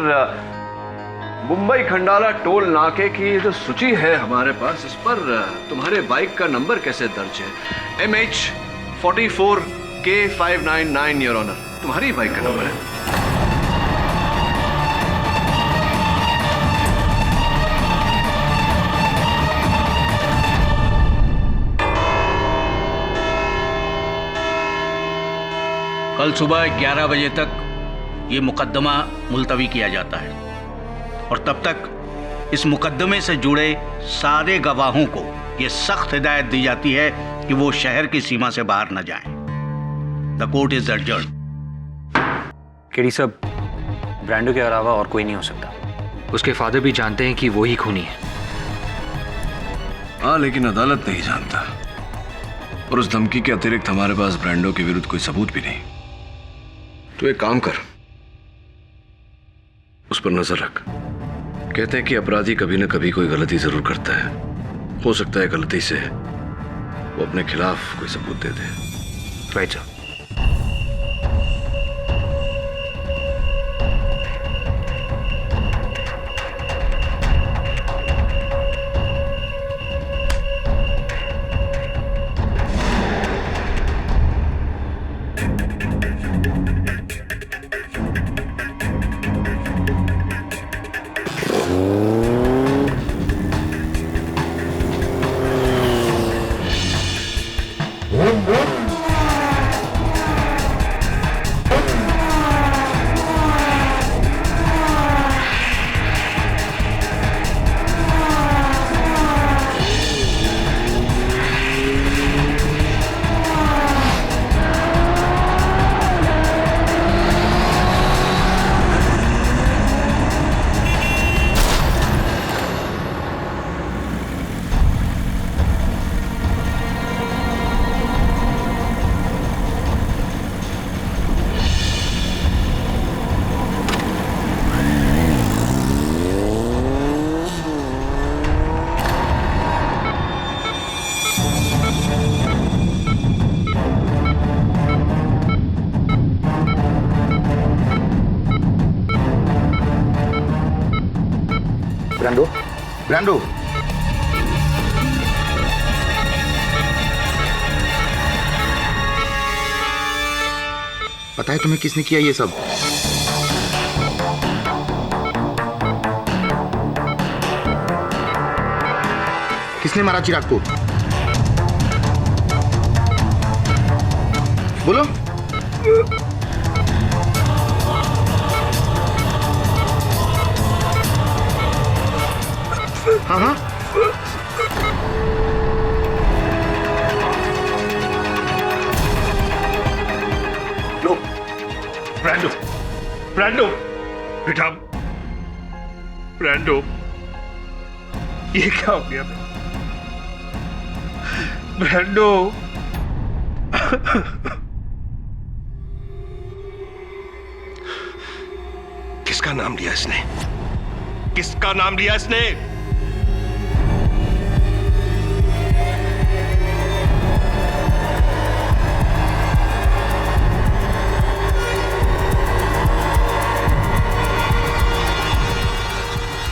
मुंबई खंडाला टोल नाके की जो सूची है हमारे पास, इस पर तुम्हारे बाइक का नंबर कैसे दर्ज है? MH44K599 योर ऑनर, तुम्हारी बाइक का नंबर है। कल सुबह 11 बजे तक ये मुकदमा मुलतवी किया जाता है, और तब तक इस मुकदमे से जुड़े सारे गवाहों को ये सख्त हिदायत दी जाती है कि वो शहर की सीमा से बाहर न जाएं। The court is adjourned. KD साहब, ब्रांडो के अलावा और कोई नहीं हो सकता। उसके फादर भी जानते हैं कि वो ही खूनी है। हाँ, लेकिन अदालत नहीं जानता, और उस धमकी के अतिरिक्त हमारे पास ब्रांडो के विरुद्ध कोई सबूत भी नहीं। तो एक काम कर, उस पर नजर रख। कहते हैं कि अपराधी कभी न कभी कोई गलती जरूर करता है। हो सकता है गलती से वो अपने खिलाफ कोई सबूत दे दे। राइट साहब। Brando, Brando. पता है तुम्हें किसने किया ये सब? किसने मारा चिराग को? बोलो। हाँ हाँ। लो, ब्रांडो, ब्रांडो, बेटा, ब्रांडो, ये क्या हो गया? ब्रांडो, किसका नाम लिया इसने? किसका नाम लिया इसने?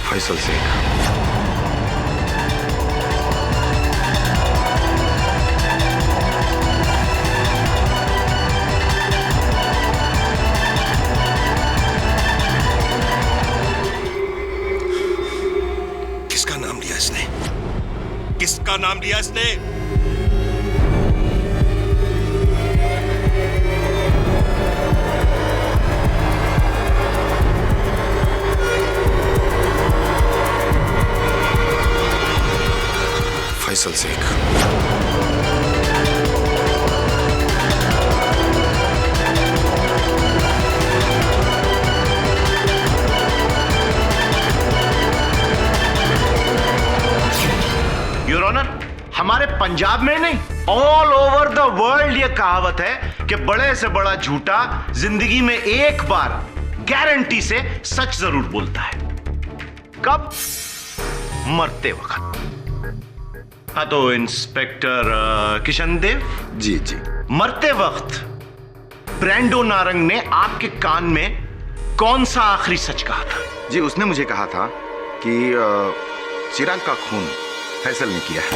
फैसल शेख। किसका नाम लिया इसने? किसका नाम लिया इसने? फैसल शेख। योर ऑनर, हमारे पंजाब में नहीं, ऑल ओवर द वर्ल्ड ये कहावत है कि बड़े से बड़ा झूठा जिंदगी में एक बार गारंटी से सच जरूर बोलता है। कब? मरते वक्त। हाँ तो इंस्पेक्टर किशन देव जी जी, मरते वक्त ब्रांडो नारंग ने आपके कान में कौन सा आखिरी सच कहा था? जी, उसने मुझे कहा था कि चिराग का खून फैसल ने किया है।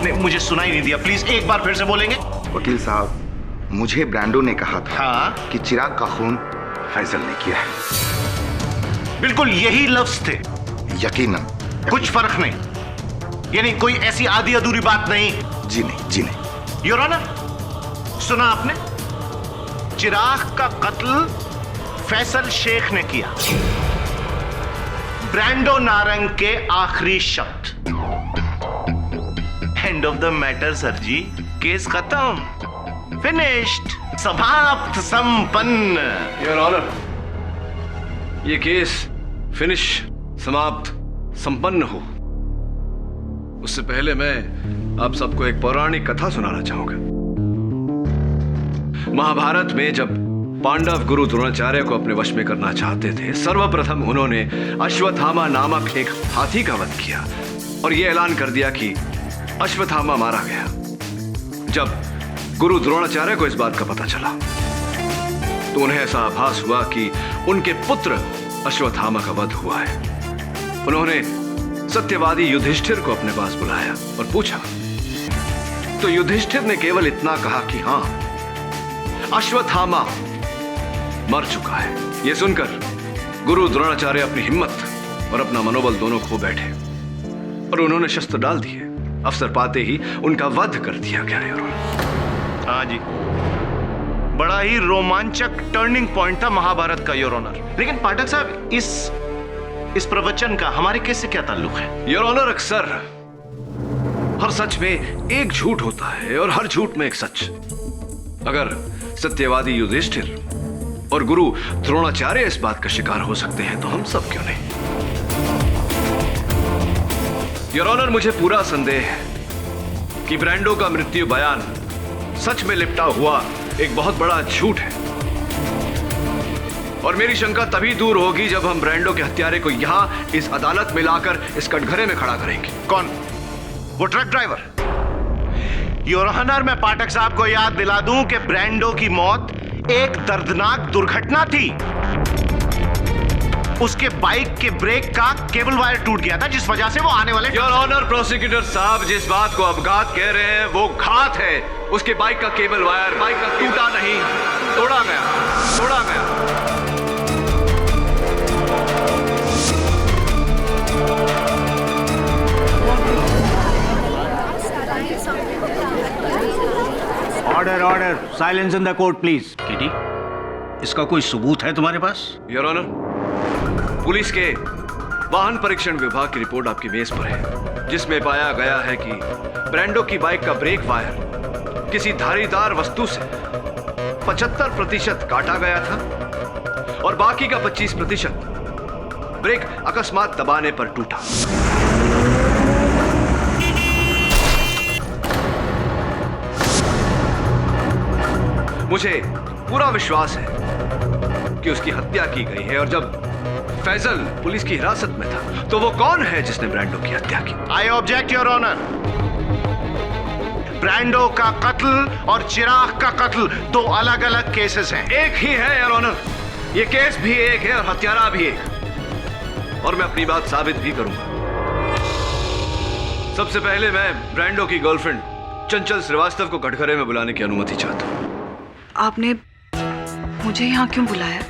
नहीं, मुझे सुनाई नहीं दिया, प्लीज एक बार फिर से बोलेंगे? वकील साहब, मुझे ब्रांडो ने कहा था हाँ? कि चिराग का खून फैसल ने किया है। बिल्कुल यही लफ्ज थे। यकीनन। कुछ फर्क नहीं, यानी कोई ऐसी आधी अधूरी बात नहीं? जी नहीं, जी नहीं। योर ऑनर, सुना आपने? चिराग का कत्ल फैसल शेख ने किया। ब्रांडो नारंग के आखिरी शब्द। End of the matter sir ji, case खत्म, फिनिश्ड, समाप्त, संपन्न। योर ऑनर, ये केस फिनिश, समाप्त, संपन्न हो उससे पहले मैं आप सबको एक पौराणिक कथा सुनाना चाहूंगा। महाभारत में जब पांडव गुरु द्रोणाचार्य को अपने वश में करना चाहते थे, सर्वप्रथम उन्होंने अश्वत्थामा नामक एक हाथी का वध किया और यह ऐलान कर दिया कि अश्वत्थामा मारा गया। जब गुरु द्रोणाचार्य को इस बात का पता चला तो उन्हें ऐसा आभास हुआ कि उनके पुत्र अश्वत्थामा का वध हुआ है। उन्होंने सत्यवादी युधिष्ठिर को अपने पास बुलाया और पूछा, तो युधिष्ठिर ने केवल इतना कहा कि हां, अश्वत्थामा मर चुका है। यह सुनकर गुरु द्रोणाचार्य अपनी हिम्मत और अपना मनोबल दोनों खो बैठे और उन्होंने शस्त्र डाल दिए। अवसर पाते ही उनका वध कर दिया गया। हाँ जी, बड़ा ही रोमांचक टर्निंग पॉइंट था महाभारत का योर ऑनर। लेकिन पाठक साहब, इस प्रवचन का हमारे केस से क्या ताल्लुक है? योर ऑनर, अक्सर हर सच में एक झूठ होता है और हर झूठ में एक सच। अगर सत्यवादी युधिष्ठिर और गुरु द्रोणाचार्य इस बात का शिकार हो सकते हैं तो हम सब क्यों नहीं? योर ऑनर, मुझे पूरा संदेह है कि ब्रांडो का मृत्यु बयान सच में लिपटा हुआ एक बहुत बड़ा झूठ है और मेरी शंका तभी दूर होगी जब हम ब्रांडो के हत्यारे को यहां इस अदालत में लाकर इस कटघरे में खड़ा करेंगे। कौन? वो ट्रक ड्राइवर? योर ऑनर, मैं पाठक साहब को याद दिला दूं कि ब्रांडो की मौत एक दर्दनाक दुर्घटना थी। उसके बाइक के ब्रेक का केबल वायर टूट गया था, जिस वजह से वो आने वाले। योर ऑनर प्रोसिक्यूटर साहब, जिस बात को अपघात कह रहे हैं वो घात है। उसके बाइक का केबल वायर बाइक का टूटा नहीं, तोड़ा गया। Order, silence in the court please. Kitty, इसका कोई सबूत है तुम्हारे पास? योर ऑनर, पुलिस के वाहन परीक्षण विभाग की रिपोर्ट आपकी मेज पर है, जिसमें पाया गया है कि ब्रांडो की बाइक का ब्रेक वायर किसी धारीदार वस्तु से 75% काटा गया था और बाकी का 25% ब्रेक अकस्मात दबाने पर टूटा। मुझे पूरा विश्वास है कि उसकी हत्या की गई है, और जब फैजल पुलिस की हिरासत में था तो वो कौन है जिसने ब्रांडो की हत्या की? I object your honour. Brando का कत्ल और चिराग का कत्ल दो अलग अलग केसेस हैं। एक ही है योर ऑनर, ये केस भी एक है और हत्यारा भी एक, और मैं अपनी बात साबित भी करूंगा। सबसे पहले मैं ब्रांडो की गर्लफ्रेंड चंचल श्रीवास्तव को कटघरे में बुलाने की अनुमति चाहता हूं। आपने मुझे यहाँ क्यों बुलाया?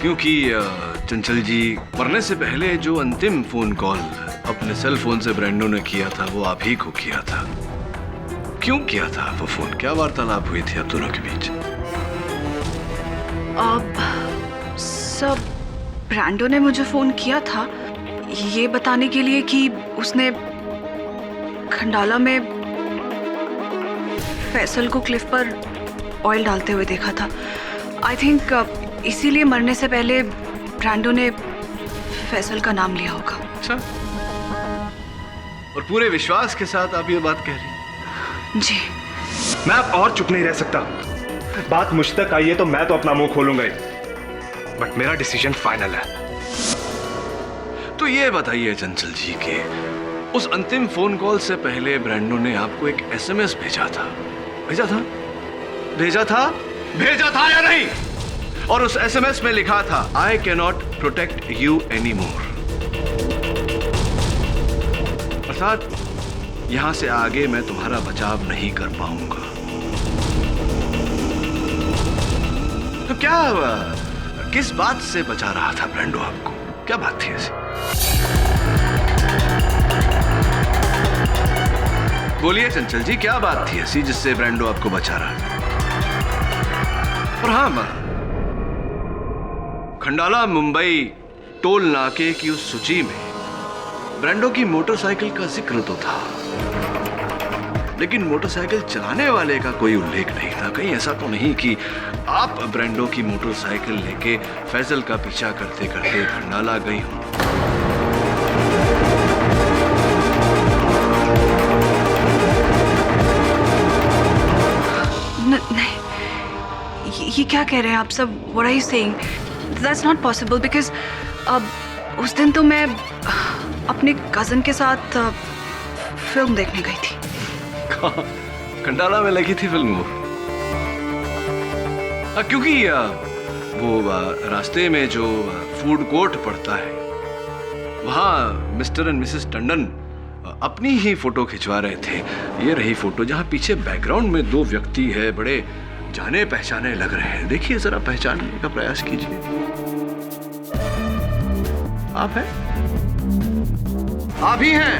क्योंकि चंचल जी, मरने से पहले जो अंतिम फोन कॉल अपने सेल फोन से ब्रांडो ने किया था वो आप ही को किया था। क्यों किया था वो फोन? क्या वार्तालाप हुई थी आप दोनों के बीच? सब ब्रांडो ने मुझे फोन किया था ये बताने के लिए कि उसने खंडाला में फैसल को क्लिफ पर ऑयल डालते हुए देखा था। आई थिंक इसीलिए मरने से पहले ब्रांडो ने फैसल का नाम लिया होगा। अच्छा, और पूरे विश्वास के साथ आप ये बात कह रही हैं? जी। मैं अब और चुप नहीं रह सकता। बात मुझ तक आई है तो मैं तो अपना मुंह खोलूंगा ही, बट मेरा डिसीजन फाइनल है। तो ये बताइए चंचल जी के उस अंतिम फोन कॉल से पहले ब्रांडो ने आपको एक एसएमएस भेजा था या नहीं? और उस एसएमएस में लिखा था, I can not protect you any more. अर्थात यहां से आगे मैं तुम्हारा बचाव नहीं कर पाऊंगा। तो क्या किस बात से बचा रहा था ब्रांडो आपको? क्या बात थी ऐसी? बोलिए चंचल जी, क्या बात थी ऐसी जिससे ब्रांडो आपको बचा रहा था? और हाँ, खंडाला मुंबई टोल नाके की उस सूची में ब्रांडो की मोटरसाइकिल का जिक्र तो था, लेकिन मोटरसाइकिल चलाने वाले का कोई उल्लेख नहीं था। कहीं ऐसा तो नहीं कि आप ब्रांडो की मोटरसाइकिल लेके फैजल का पीछा करते करते खंडाला गई हो? नहीं, ये क्या कह रहे हैं आप सब? What are you saying? That's not possible because उस दिन तो मैं अपने कजन के साथ फिल्म देखने गई थी। खंडाला में लगी थी फिल्म वो? क्योंकि वो रास्ते में जो फूड कोर्ट पड़ता है वहाँ मिस्टर एंड मिसेस टंडन अपनी ही फोटो खिंचवा रहे थे। ये रही फोटो जहाँ पीछे बैकग्राउंड में दो व्यक्ति है, बड़े जाने पहचाने लग रहे हैं। देखिए जरा, पहचानने का प्रयास कीजिए। आप हैं? आप ही हैं,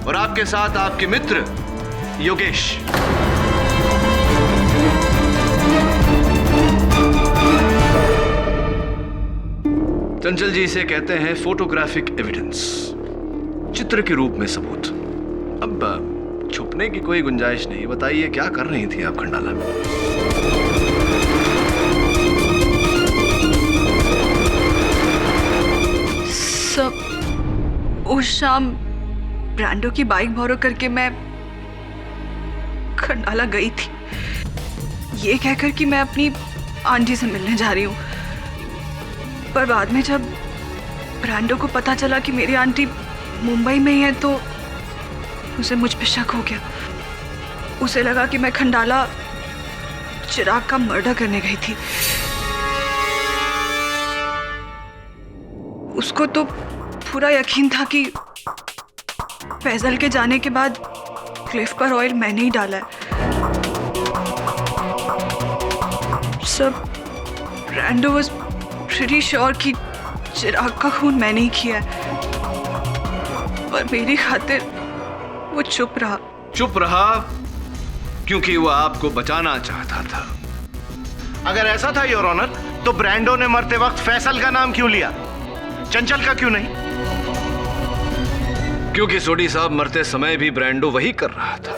और आपके साथ आपके मित्र योगेश। चंचल जी इसे कहते हैं फोटोग्राफिक एविडेंस, चित्र के रूप में सबूत। अब छुपने की कोई गुंजाइश नहीं। बताइए क्या कर रही थी आप खंडाला में? सब उस शाम ब्रांडो की बाइक बोरो करके मैं खंडाला गई थी, ये कहकर कि मैं अपनी आंटी से मिलने जा रही हूँ। पर बाद में जब ब्रांडो को पता चला कि मेरी आंटी मुंबई में ही है तो उसे मुझ पे शक हो गया। उसे लगा कि मैं खंडाला चिराग का मर्डर करने गई थी। उसको तो पूरा यकीन था कि फैजल के जाने के बाद क्लिफ पर ऑयल मैंने ही डाला है। सब रैंडो वाज प्रीटी श्योर कि चिराग का खून मैंने ही किया है, पर मेरी खातिर वो चुप रहा। चुप रहा क्योंकि वो आपको बचाना चाहता था। अगर ऐसा था योर ऑनर, तो ब्रांडो ने मरते वक्त फैसल का नाम क्यों लिया, चंचल का क्यों नहीं? क्योंकि सोडी साहब मरते समय भी ब्रांडो वही कर रहा था,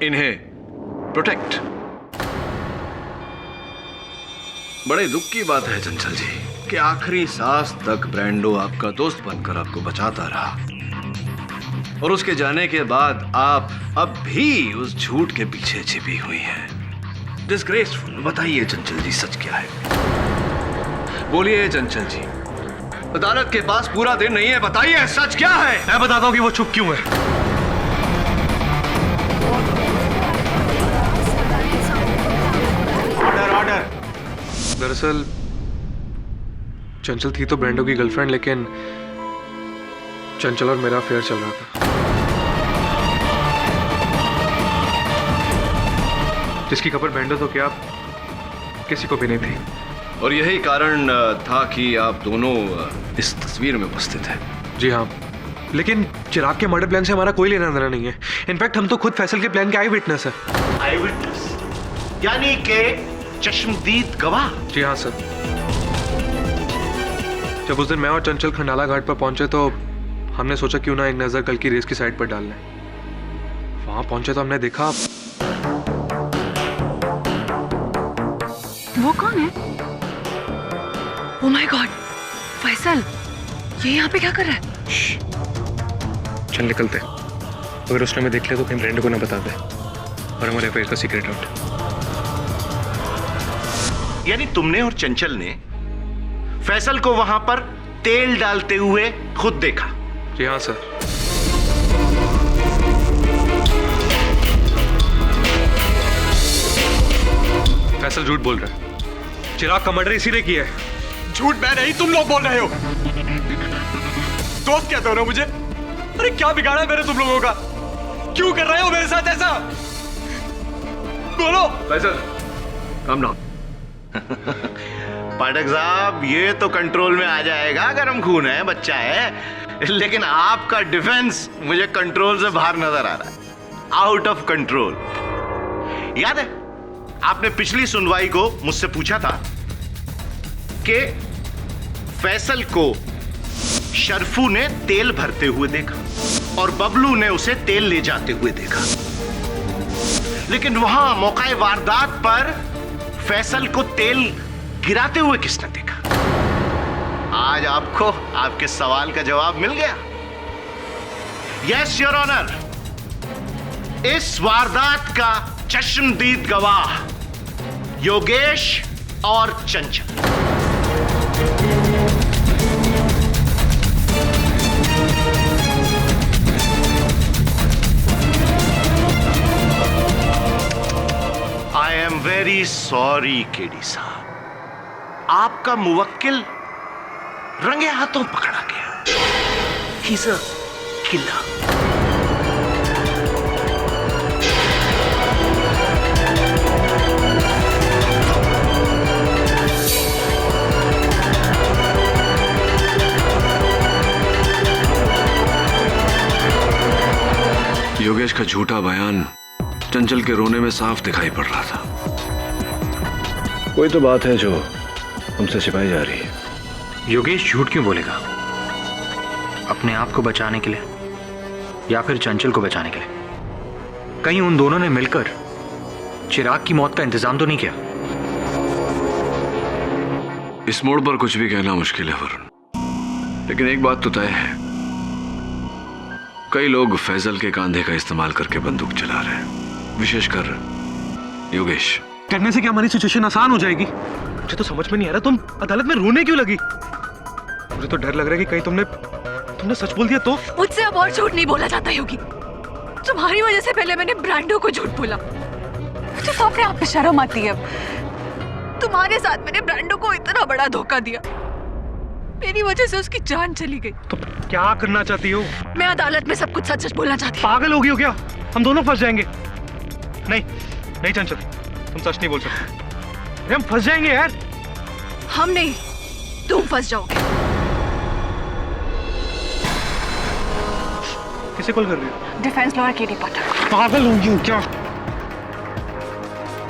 इन्हें प्रोटेक्ट। बड़े दुख की बात है चंचल जी कि आखिरी सांस तक ब्रांडो आपका दोस्त बनकर आपको बचाता रहा, और उसके जाने के बाद आप अब भी उस झूठ के पीछे छिपी हुई हैं। डिस्ग्रेसफुल। बताइए चंचल जी, सच क्या है? बोलिए चंचल जी, अदालत के पास पूरा दिन नहीं है, बताइए सच क्या है? मैं बताता हूं कि वो चुप क्यों है। Order order. दरअसल चंचल थी तो ब्रांडो की गर्लफ्रेंड, लेकिन चंचल और मेरा अफेयर चल रहा था, जिसकी खबर ब्रांडो तो क्या किसी को भी नहीं थी। और यही कारण था कि आप दोनों इस तस्वीर में उपस्थित हैं। जी हाँ, लेकिन चिराग के मर्डर प्लान से हमारा कोई लेना देना नहीं है। इनफैक्ट हम तो खुद फैसल के प्लान के आई विटनेस है। आई विटनेस यानी के चश्मदीद गवाह? जी हाँ सर। जब उस दिन मैं और चंचल खंडाला घाट पर पहुंचे तो हमने सोचा क्यों ना एक नजर कल की रेस की साइड पर डाल लें। वहां पहुंचे तो हमने देखा। वो कौन है? ओह माय गॉड, फैसल, ये यहाँ पे क्या कर रहा है? चल निकलते, अगर उसने हमें देख लिया तो कहीं ब्रांडो को ना बता दे और हमारे अफेयर का सीक्रेट आउट। यानी तुमने और चंचल ने फैसल को वहां पर तेल डालते हुए खुद देखा? जी हाँ सर। फैसल झूठ बोल रहा है। चिराग का मर्डर इसी ने किया है। झूठ मैं नहीं, तुम लोग बोल रहे हो। दोस्त क्या दोनों मुझे? अरे क्या बिगाड़ा मेरे तुम लोगों का? क्यों कर रहे हो मेरे साथ ऐसा? बोलो। Faisal, calm down. पाठक साहब, ये तो कंट्रोल में आ जाएगा, गर्म खून है, बच्चा है, लेकिन आपका डिफेंस मुझे कंट्रोल से बाहर नजर आ रहा है, आउट ऑफ कंट्रोल। याद है आपने पिछली सुनवाई को मुझसे पूछा था कि फैसल को शर्फू ने तेल भरते हुए देखा और बबलू ने उसे तेल ले जाते हुए देखा, लेकिन वहां मौका वारदात पर फैसल को तेल गिराते हुए किसने देखा? आज आपको आपके सवाल का जवाब मिल गया। यस योर ऑनर, इस वारदात का चश्मदीद गवाह योगेश और चंचल। I am very sorry KD साहब, आपका मुवक्किल रंगे हाथों पकड़ा गया। He's a killer. योगेश का झूठा बयान चंचल के रोने में साफ दिखाई पड़ रहा था। कोई तो बात है जो उनसे छिपाई जा रही है। योगेश झूठ क्यों बोलेगा? अपने आप को बचाने के लिए या फिर चंचल को बचाने के लिए? कहीं उन दोनों ने मिलकर चिराग की मौत का इंतजाम तो नहीं किया? इस मोड़ पर कुछ भी कहना मुश्किल है वरुण, लेकिन एक बात तो तय है, कई लोग फैजल के कांधे का इस्तेमाल करके बंदूक चला रहे हैं, विशेषकर योगेश। करने से क्या हमारी सिचुएशन आसान हो जाएगी? मुझे तो समझ में नहीं आ रहा, तुम अदालत में रोने क्यों लगी? मुझे तो डर लग रहा है कि कहीं तुमने सच बोल दिया तो। मुझसे अब और झूठ नहीं बोला जाता योगी। तुम्हारी वजह से पहले मैंने ब्रांडो को झूठ बोला। मुझे तो अपने आप पे शर्म आती है। तुम्हारे साथ मैंने ब्रांडो को इतना बड़ा धोखा दिया, मेरी वजह से उसकी जान चली गई। तो क्या करना चाहती हो? मैं अदालत में सब कुछ सच सच बोलना चाहती हूँ। पागल हो गई हो क्या? हम दोनों फंस जाएंगे। नहीं नहीं चंचल, तुम सच नहीं बोल सकते। अरे हम फंस जाएंगे यार। हम नहीं, तुम फंस जाओगे। किसे कॉल कर रही हो? डिफेंस लॉयर केडी पाठक। पागल हो गई हो क्या?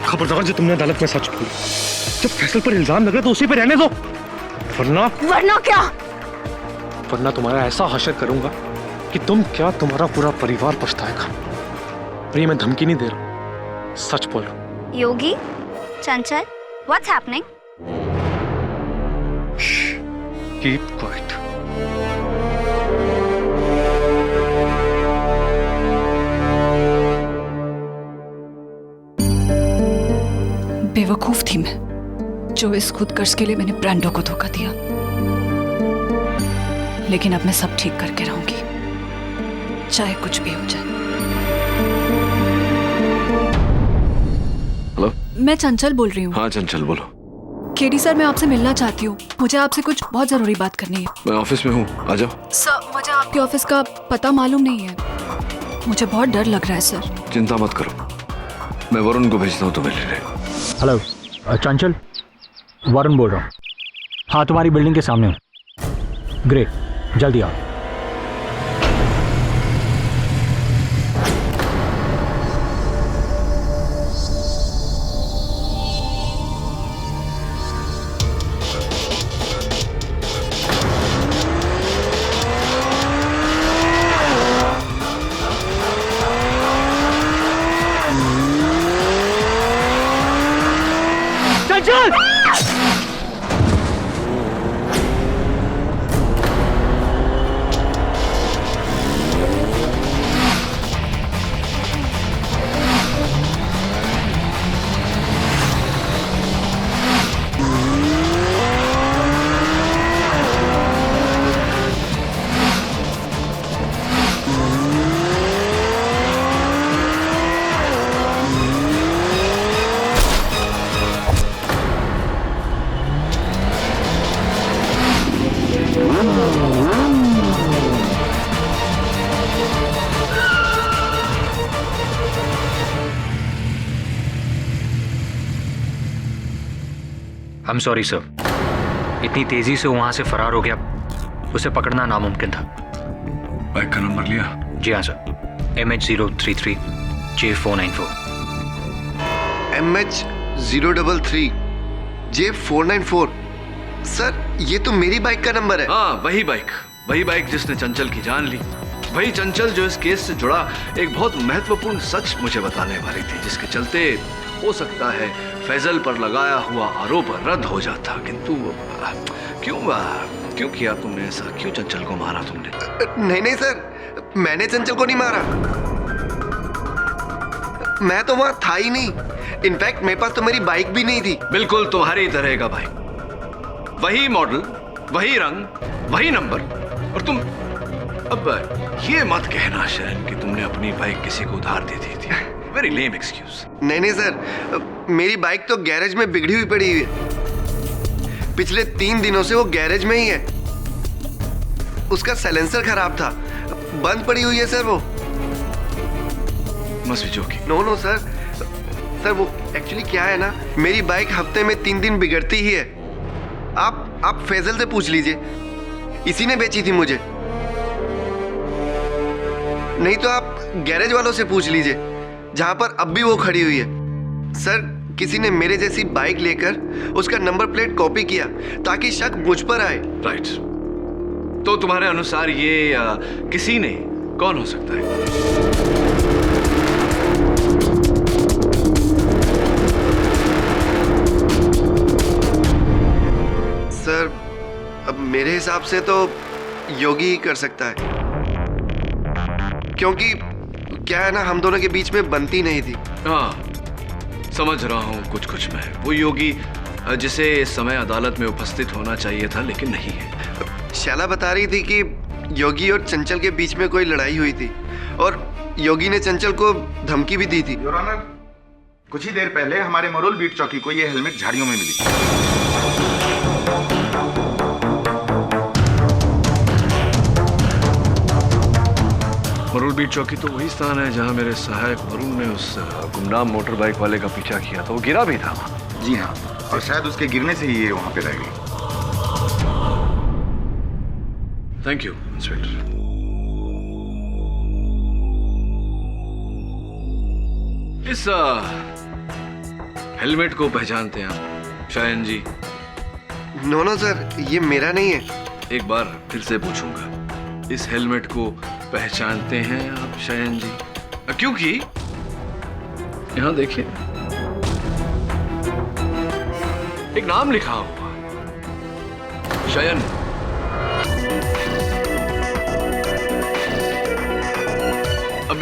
खबरदार जो तुमने अदालत में सच बोला। जब फैसल पर इल्जाम लगा तो उसी पे रहने दो, वरना क्या? वरना तुम्हारा ऐसा हशर करूंगा कि तुम क्या तुम्हारा पूरा परिवार पछताएगा। और ये मैं धमकी नहीं दे रहा, सच बोल रहा हूं। योगी, चंचल, व्हाट्स हैपनिंग? Keep quiet. बेवकूफ थी मैं, जो इस खुदगर्ज के लिए मैंने ब्रांडो को धोखा दिया। लेकिन अब मैं सब ठीक करके रहूंगी, चाहे कुछ भी हो जाए। हेलो, मैं चंचल बोल रही हूँ। हाँ चंचल बोलो। केडी सर, मैं आपसे मिलना चाहती हूँ। मुझे आपसे कुछ बहुत जरूरी बात करनी है। मैं ऑफिस में हूँ, आ जाओ। सर, मुझे आपके ऑफिस का पता मालूम नहीं है। मुझे बहुत डर लग रहा है सर। चिंता मत करो, मैं वरुण को भेजता हूँ तुम्हें लेने। हेलो चंचल, वरुण बोल रहा हूँ। हाँ, तुम्हारी बिल्डिंग के सामने हूँ। ग्रेट, जल्दी आओ। I'm sorry sir, इतनी तेजी से वहां से फरार हो गया, उसे पकड़ना नामुमकिन था। बाइक का नंबर लिया? जी हाँ sir, MH033 J494। MH033 J494। Sir, ये तो मेरी बाइक का नंबर है। हाँ, वही बाइक जिसने चंचल की जान ली। वही चंचल जो इस केस से जुड़ा एक बहुत महत्वपूर्ण सच मुझे बताने वाली थी, जिसके चलते हो सकता है फैजल पर लगाया हुआ आरोप रद्द हो जाता। किंतु क्यों किया तुमने ऐसा? क्यों चंचल को मारा तुमने? नहीं सर, मैंने चंचल को नहीं मारा। मैं तो वहां था ही नहीं। इनफैक्ट मेरे पास तो मेरी बाइक भी नहीं थी। बिल्कुल तुम्हारी तरह का बाइक, वही मॉडल, वही रंग, वही नंबर। और तुम अब ये मत कहना शरण कि तुमने अपनी बाइक किसी को उधार दे दी थी। Very lame excuse. नहीं सर, मेरी बाइक तो गैरेज में बिगड़ी हुई पड़ी हुई है। पिछले 3 दिनों से वो गैरेज में ही है। उसका साइलेंसर खराब था, बंद पड़ी हुई है सर वो। Must be joking. No sir, वो एक्चुअली क्या है ना, मेरी बाइक हफ्ते में 3 दिन बिगड़ती ही है। आप फैजल से पूछ लीजिए, इसी ने बेची थी मुझे। नहीं तो आप गैरेज वालों से पूछ लीजिए, जहां पर अब भी वो खड़ी हुई है। सर, किसी ने मेरे जैसी बाइक लेकर उसका नंबर प्लेट कॉपी किया ताकि शक मुझ पर आए। राइट। तो तुम्हारे अनुसार ये किसी ने कौन हो सकता है? सर, अब मेरे हिसाब से तो योगी ही कर सकता है, क्योंकि क्या है ना, हम दोनों के बीच में बनती नहीं थी। हाँ, समझ रहा हूँ कुछ मैं। वो योगी जिसे इस समय अदालत में उपस्थित होना चाहिए था लेकिन नहीं है। शैला बता रही थी कि योगी और चंचल के बीच में कोई लड़ाई हुई थी और योगी ने चंचल को धमकी भी दी थी। योर ऑनर, कुछ ही देर पहले हमारे मरोल बीट चौकी को ये हेलमेट झाड़ियों में मिली। मरूल बीट चौकी तो वही स्थान है जहां मेरे सहायक वरुण ने उस गुमनाम मोटर बाइक वाले का पीछा किया था। वो गिरा भी था वहां। जी हाँ, और शायद उसके गिरने से ही ये वहां पे रह गई। Thank you inspector. इस हेलमेट को पहचानते हैं आप शायन जी? नो सर, ये मेरा नहीं है। एक बार फिर से पूछूंगा, इस हेलमेट को पहचानते हैं आप शायन जी? क्योंकि यहां देखिए एक नाम लिखा हुआ, शयन। अब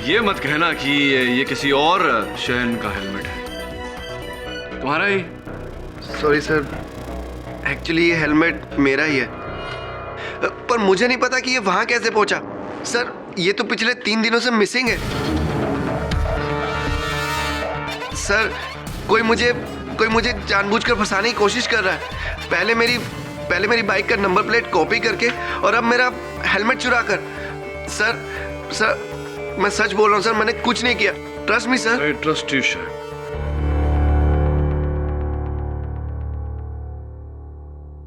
ये मत कहना कि ये किसी और शयन का हेलमेट है, तुम्हारा ही? सॉरी सर, एक्चुअली ये हेलमेट मेरा ही है, पर मुझे नहीं पता कि ये वहां कैसे पहुंचा। सर, ये तो पिछले 3 दिनों से मिसिंग है। सर, कोई मुझे जानबूझकर फंसाने की कोशिश कर रहा है। पहले मेरी बाइक का नंबर प्लेट कॉपी करके और अब मेरा हेलमेट चुरा कर। सर, मैं सच बोल रहा हूँ सर, मैंने कुछ नहीं किया। Trust me sir. I trust you Shayan.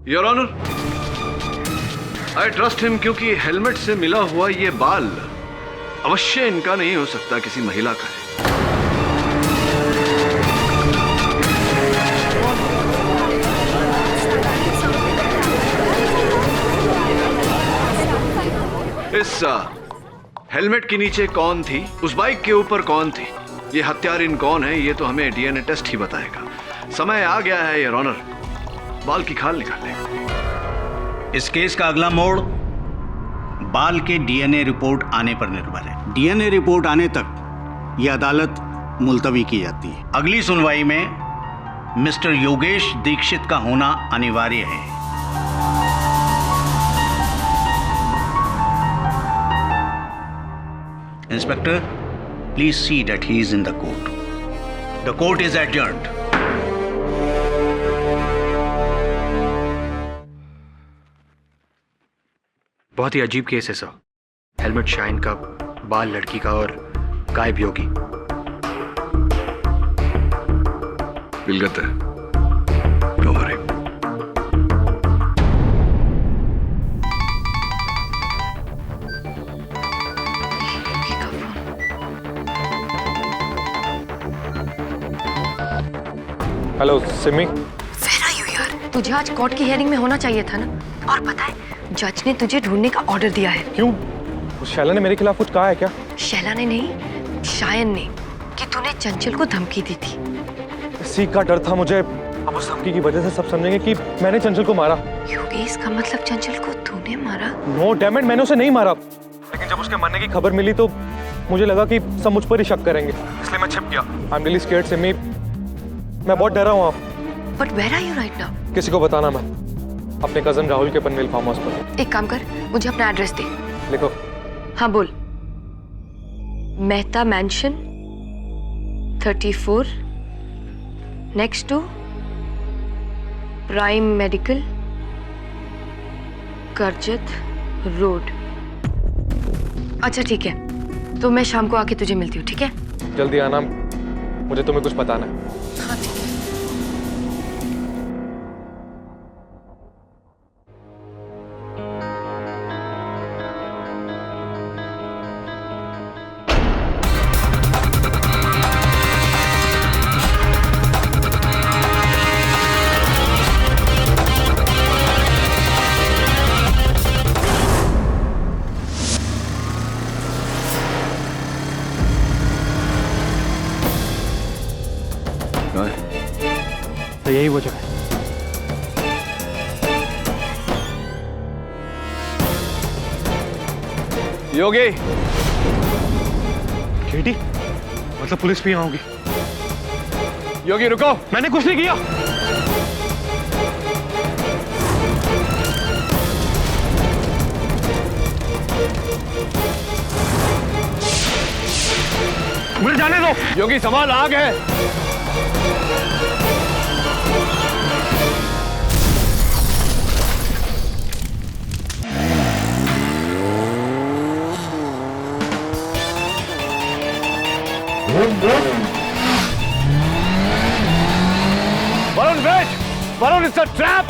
Your honour, I trust him क्योंकि हेलमेट से मिला हुआ ये बाल अवश्य इनका नहीं हो सकता, किसी महिला का है। इस हेलमेट के नीचे कौन थी, उस बाइक के ऊपर कौन थी, ये हत्यारिन कौन है, ये तो हमें डीएनए टेस्ट ही बताएगा। समय आ गया है योर ऑनर, बाल की खाल निकालने। इस केस का अगला मोड़ बाल के डीएनए रिपोर्ट आने पर निर्भर है। डीएनए रिपोर्ट आने तक यह अदालत मुलतवी की जाती है। अगली सुनवाई में मिस्टर योगेश दीक्षित का होना अनिवार्य है। Inspector, please see that he is in the court. The court is adjourned. बहुत ही अजीब केस है सर। हेलमेट शाइन का, बाल लड़की का और गायब योगी। विलगत है, डोंट वरी। हेलो सिमी। यार, तुझे आज कोर्ट की हियरिंग में होना चाहिए था ना। और पता है, जज ने तुझे ढूंढने का ऑर्डर दिया है। क्यों? शैला ने मेरे खिलाफ कुछ कहा है क्या? शैला ने नहीं, शायन ने, कि तूने चंचल को धमकी दी थी। इसी का डर था मुझे। अब उस धमकी की वजह से सब समझेंगे कि मैंने चंचल को मारा। योगेश, का मतलब चंचल को तूने मारा? नो डैम इट, मैंने उसे नहीं मारा। लेकिन जब उसके मरने की खबर मिली तो मुझे लगा कि सब मुझ पर ही शक करेंगे, इसलिए मैं छिप गया। I am really scared Simi, मैं बहुत डरा हूँ। But where are you right now? किसी को बताना मैं अपने कजन राहुल के पनवेल फार्म हाउस पर। एक काम कर, मुझे अपना एड्रेस दे। लिखो। हाँ बोल। Mehta mansion 34 next to prime medical Karjat road. अच्छा ठीक है, तो मैं शाम को आके तुझे मिलती हूँ, ठीक है? जल्दी आना, मुझे तुम्हें कुछ बताना है। हाँ ठीक है। तो यही वो जगह है। योगी। केटी, मतलब पुलिस भी यहाँ होगी? योगी रुको, मैंने कुछ नहीं किया। मुझे जाने दो। योगी सवाल आग है। Varun, wait! Varun, it's a trap!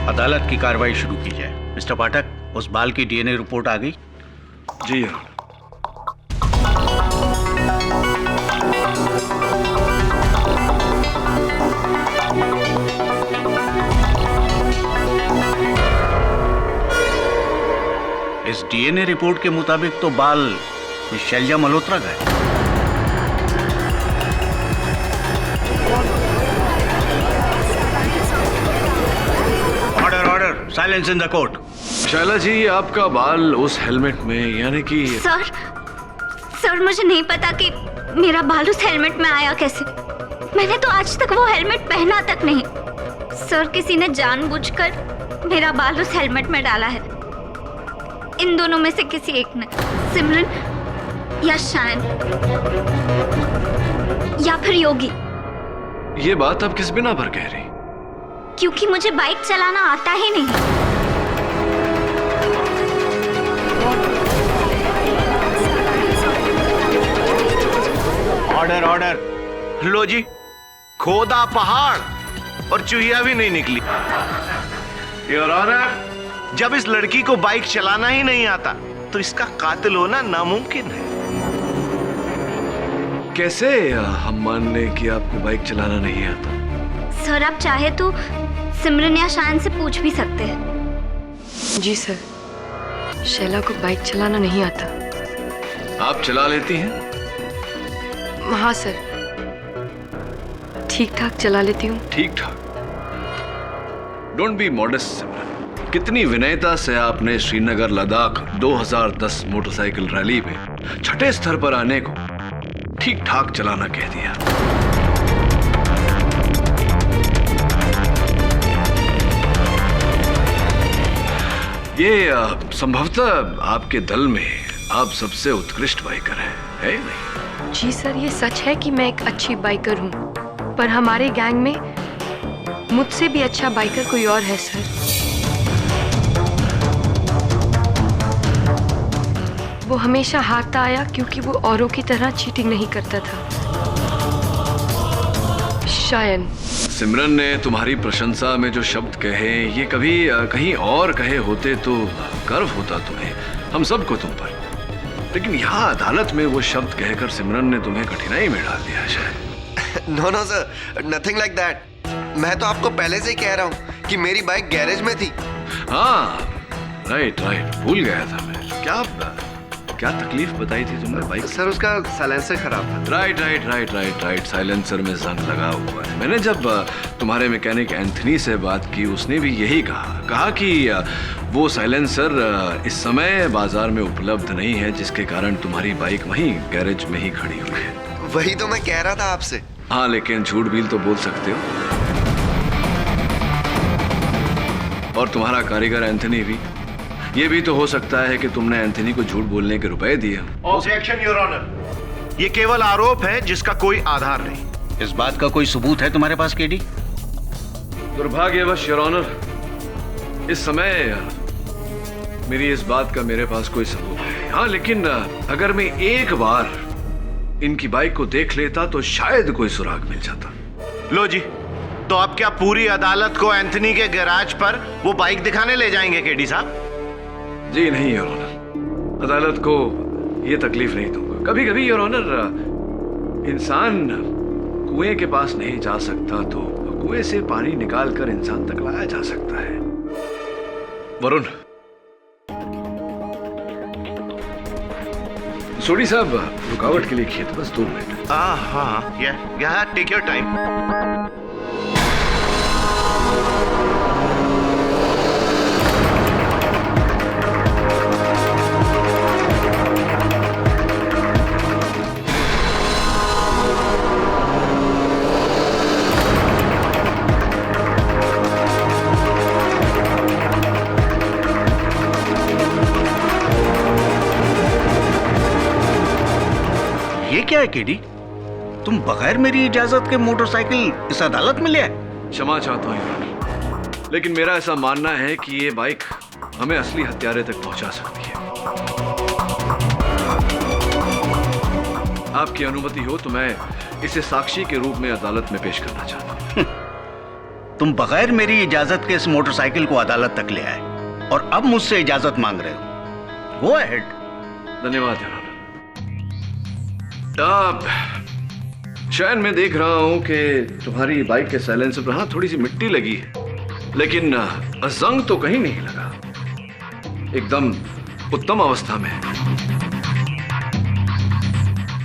अदालत की कार्रवाई शुरू की जाए। मिस्टर पाठक, उस बाल की डीएनए रिपोर्ट आ गई? जी इस डीएनए रिपोर्ट के मुताबिक तो बाल शैलजा मल्होत्रा का है। Silence in the court. Shaila ji, आपका बाल उस हेलमेट में, यानी कि सर मुझे नहीं पता कि मेरा बाल उस हेलमेट में आया कैसे। मैंने तो आज तक वो हेलमेट पहना तक नहीं। सर, किसी ने जानबूझकर मेरा बाल उस हेलमेट में डाला है। इन दोनों में से किसी एक ने, सिमरन या शायन या फिर योगी। ये बात आप किस बिना पर कह रही? क्योंकि मुझे बाइक चलाना आता ही नहीं। Order order. लो जी, खोदा पहाड़ और चूहिया भी नहीं निकली। योर ऑनर, जब इस लड़की को बाइक चलाना ही नहीं आता तो इसका कातिल होना नामुमकिन है। कैसे हम मान लें कि आपको बाइक चलाना नहीं आता? सर, आप चाहे तो सिमरन या शान से पूछ भी सकते हैं। जी सर, शैला को बाइक चलाना नहीं आता। आप चला लेती हैं? हाँ सर, ठीक ठाक चला लेती हूँ। ठीक ठाक? डोंट बी मॉडेस्ट सिमरन। कितनी विनयता से आपने श्रीनगर लद्दाख 2010 मोटरसाइकिल रैली में छठे स्तर पर आने को ठीक ठाक चलाना कह दिया। ये संभवतः आपके दल में आप सबसे उत्कृष्ट बाइकर हैं, है नहीं? जी सर, ये सच है कि मैं एक अच्छी बाइकर हूँ, पर हमारे गैंग में मुझसे भी अच्छा बाइकर कोई और है सर। वो हमेशा हारता आया क्योंकि वो औरों की तरह चीटिंग नहीं करता था। शायन। सिमरन ने तुम्हारी प्रशंसा में जो शब्द कहे, ये कभी कहीं और कहे होते तो गर्व होता तुम्हें, हम सबको तुम पर। लेकिन यहाँ अदालत में वो शब्द कहकर सिमरन ने तुम्हें कठिनाई में डाल दिया शायद। No no sir, nothing like that. मैं तो आपको पहले से ही कह रहा हूँ कि मेरी बाइक गैरेज में थी। हाँ, राइट राइट, भूल गया था मैं। क्या तकलीफ बताई थी तुमने बाइक? सर, उसका साइलेंसर खराब था। Right right right right right, silencer में जंग लगा हुआ है। मैंने जब तुम्हारे मैकेनिक एंथनी से बात की, उसने भी यही कहा कि वो साइलेंसर इस समय बाजार में उपलब्ध नहीं है, जिसके कारण तुम्हारी बाइक वहीं गैरेज में ही खड़ी हुई है। वही तो मैं कह रहा था आपसे। हाँ, लेकिन झूठ भी तो बोल सकते हो। और तुम्हारा कारीगर एंथनी भी, ये भी तो हो सकता है कि तुमने एंथनी को झूठ बोलने के रुपए दिए। ऑब्जेक्शन योर ऑनर, ये केवल आरोप है जिसका कोई आधार नहीं। इस बात का कोई सबूत है तुम्हारे पास केडी? दुर्भाग्यवश योर ऑनर, इस समय मेरी इस बात का मेरे पास कोई सबूत है। हाँ, लेकिन अगर मैं एक बार इनकी बाइक को देख लेता तो शायद कोई सुराग मिल जाता। लो जी, तो अब क्या पूरी अदालत को एंथनी के गैराज पर वो बाइक दिखाने ले जाएंगे केडी साहब? जी नहीं योर ऑनर, अदालत को ये तकलीफ नहीं दूंगा। कभी कभी योर ऑनर इंसान कुएं के पास नहीं जा सकता तो कुएं से पानी निकालकर इंसान तक लाया जा सकता है। वरुण, सोडी साहब रुकावट के लिए खेत, बस 2 मिनट। हाँ, या टेक योर टाइम। ये क्या है केडी? तुम बगैर मेरी इजाजत के मोटरसाइकिल इस अदालत में ले आए? क्षमा चाहता हूँ योर ऑनर, लेकिन मेरा ऐसा मानना है कि ये बाइक हमें असली हत्यारे तक पहुंचा सकती है। आपकी अनुमति हो तो मैं इसे साक्षी के रूप में अदालत में पेश करना चाहता हूँ। तुम बगैर मेरी इजाजत के इस मोटरसाइकिल को अदालत तक ले आए और अब मुझसे इजाजत मांग रहे हो। Go ahead. धन्यवाद योर ऑनर। शायद मैं देख रहा हूं कि तुम्हारी बाइक के साइलेंसर पर हाँ थोड़ी सी मिट्टी लगी है, लेकिन जंग तो कहीं नहीं लगा, एकदम उत्तम अवस्था में है।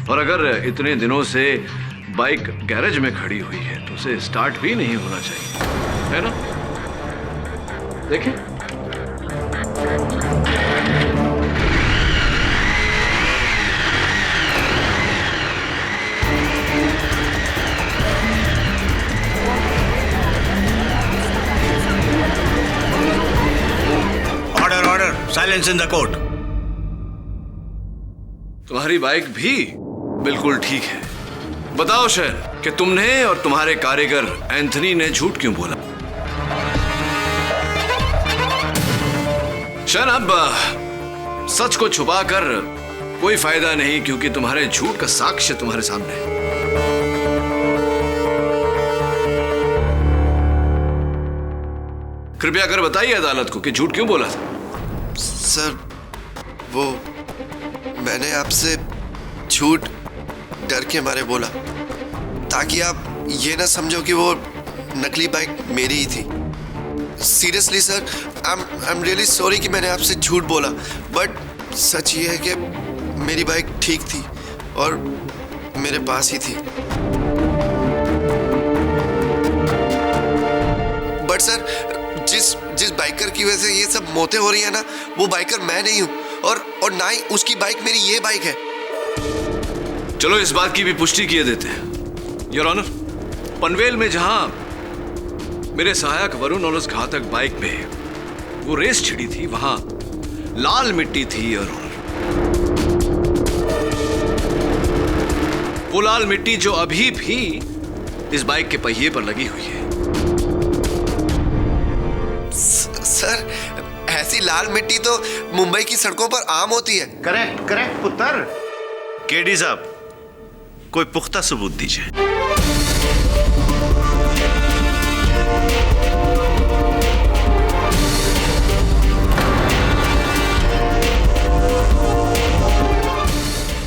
और अगर इतने दिनों से बाइक गैरेज में खड़ी हुई है तो उसे स्टार्ट भी नहीं होना चाहिए, है ना? देखें। Silence in the court. तुम्हारी बाइक भी बिल्कुल ठीक है। बताओ शहर कि तुमने और तुम्हारे कारीगर एंथनी ने झूठ क्यों बोला? शहर, अब सच को छुपाकर कोई फायदा नहीं, क्योंकि तुम्हारे झूठ का साक्ष्य तुम्हारे सामने है। कृपया कर बताइए अदालत को कि झूठ क्यों बोला था। सर, वो मैंने आपसे झूठ डर के मारे बोला, ताकि आप ये ना समझो कि वो नकली बाइक मेरी ही थी। Seriously sir, I am really sorry कि मैंने आपसे झूठ बोला, बट सच ये है कि मेरी बाइक ठीक थी और मेरे पास ही थी। बट सर, जिस बाइकर की वजह से ये सब मौतें हो रही है ना, वो बाइकर मैं नहीं हूं, और ना ही उसकी बाइक मेरी ये बाइक है। चलो इस बात की भी पुष्टि किए देते हैं योर ऑनर। पनवेल में जहां मेरे सहायक वरुण और उस घातक बाइक पे वो रेस छिड़ी थी, वहां लाल मिट्टी थी योर ऑनर। वो लाल मिट्टी जो अभी भी इस बाइक के पहिए पर लगी हुई है। सर, ऐसी लाल मिट्टी तो मुंबई की सड़कों पर आम होती है। करेक्ट पुत्र। केडी साहब, कोई पुख्ता सबूत दीजिए।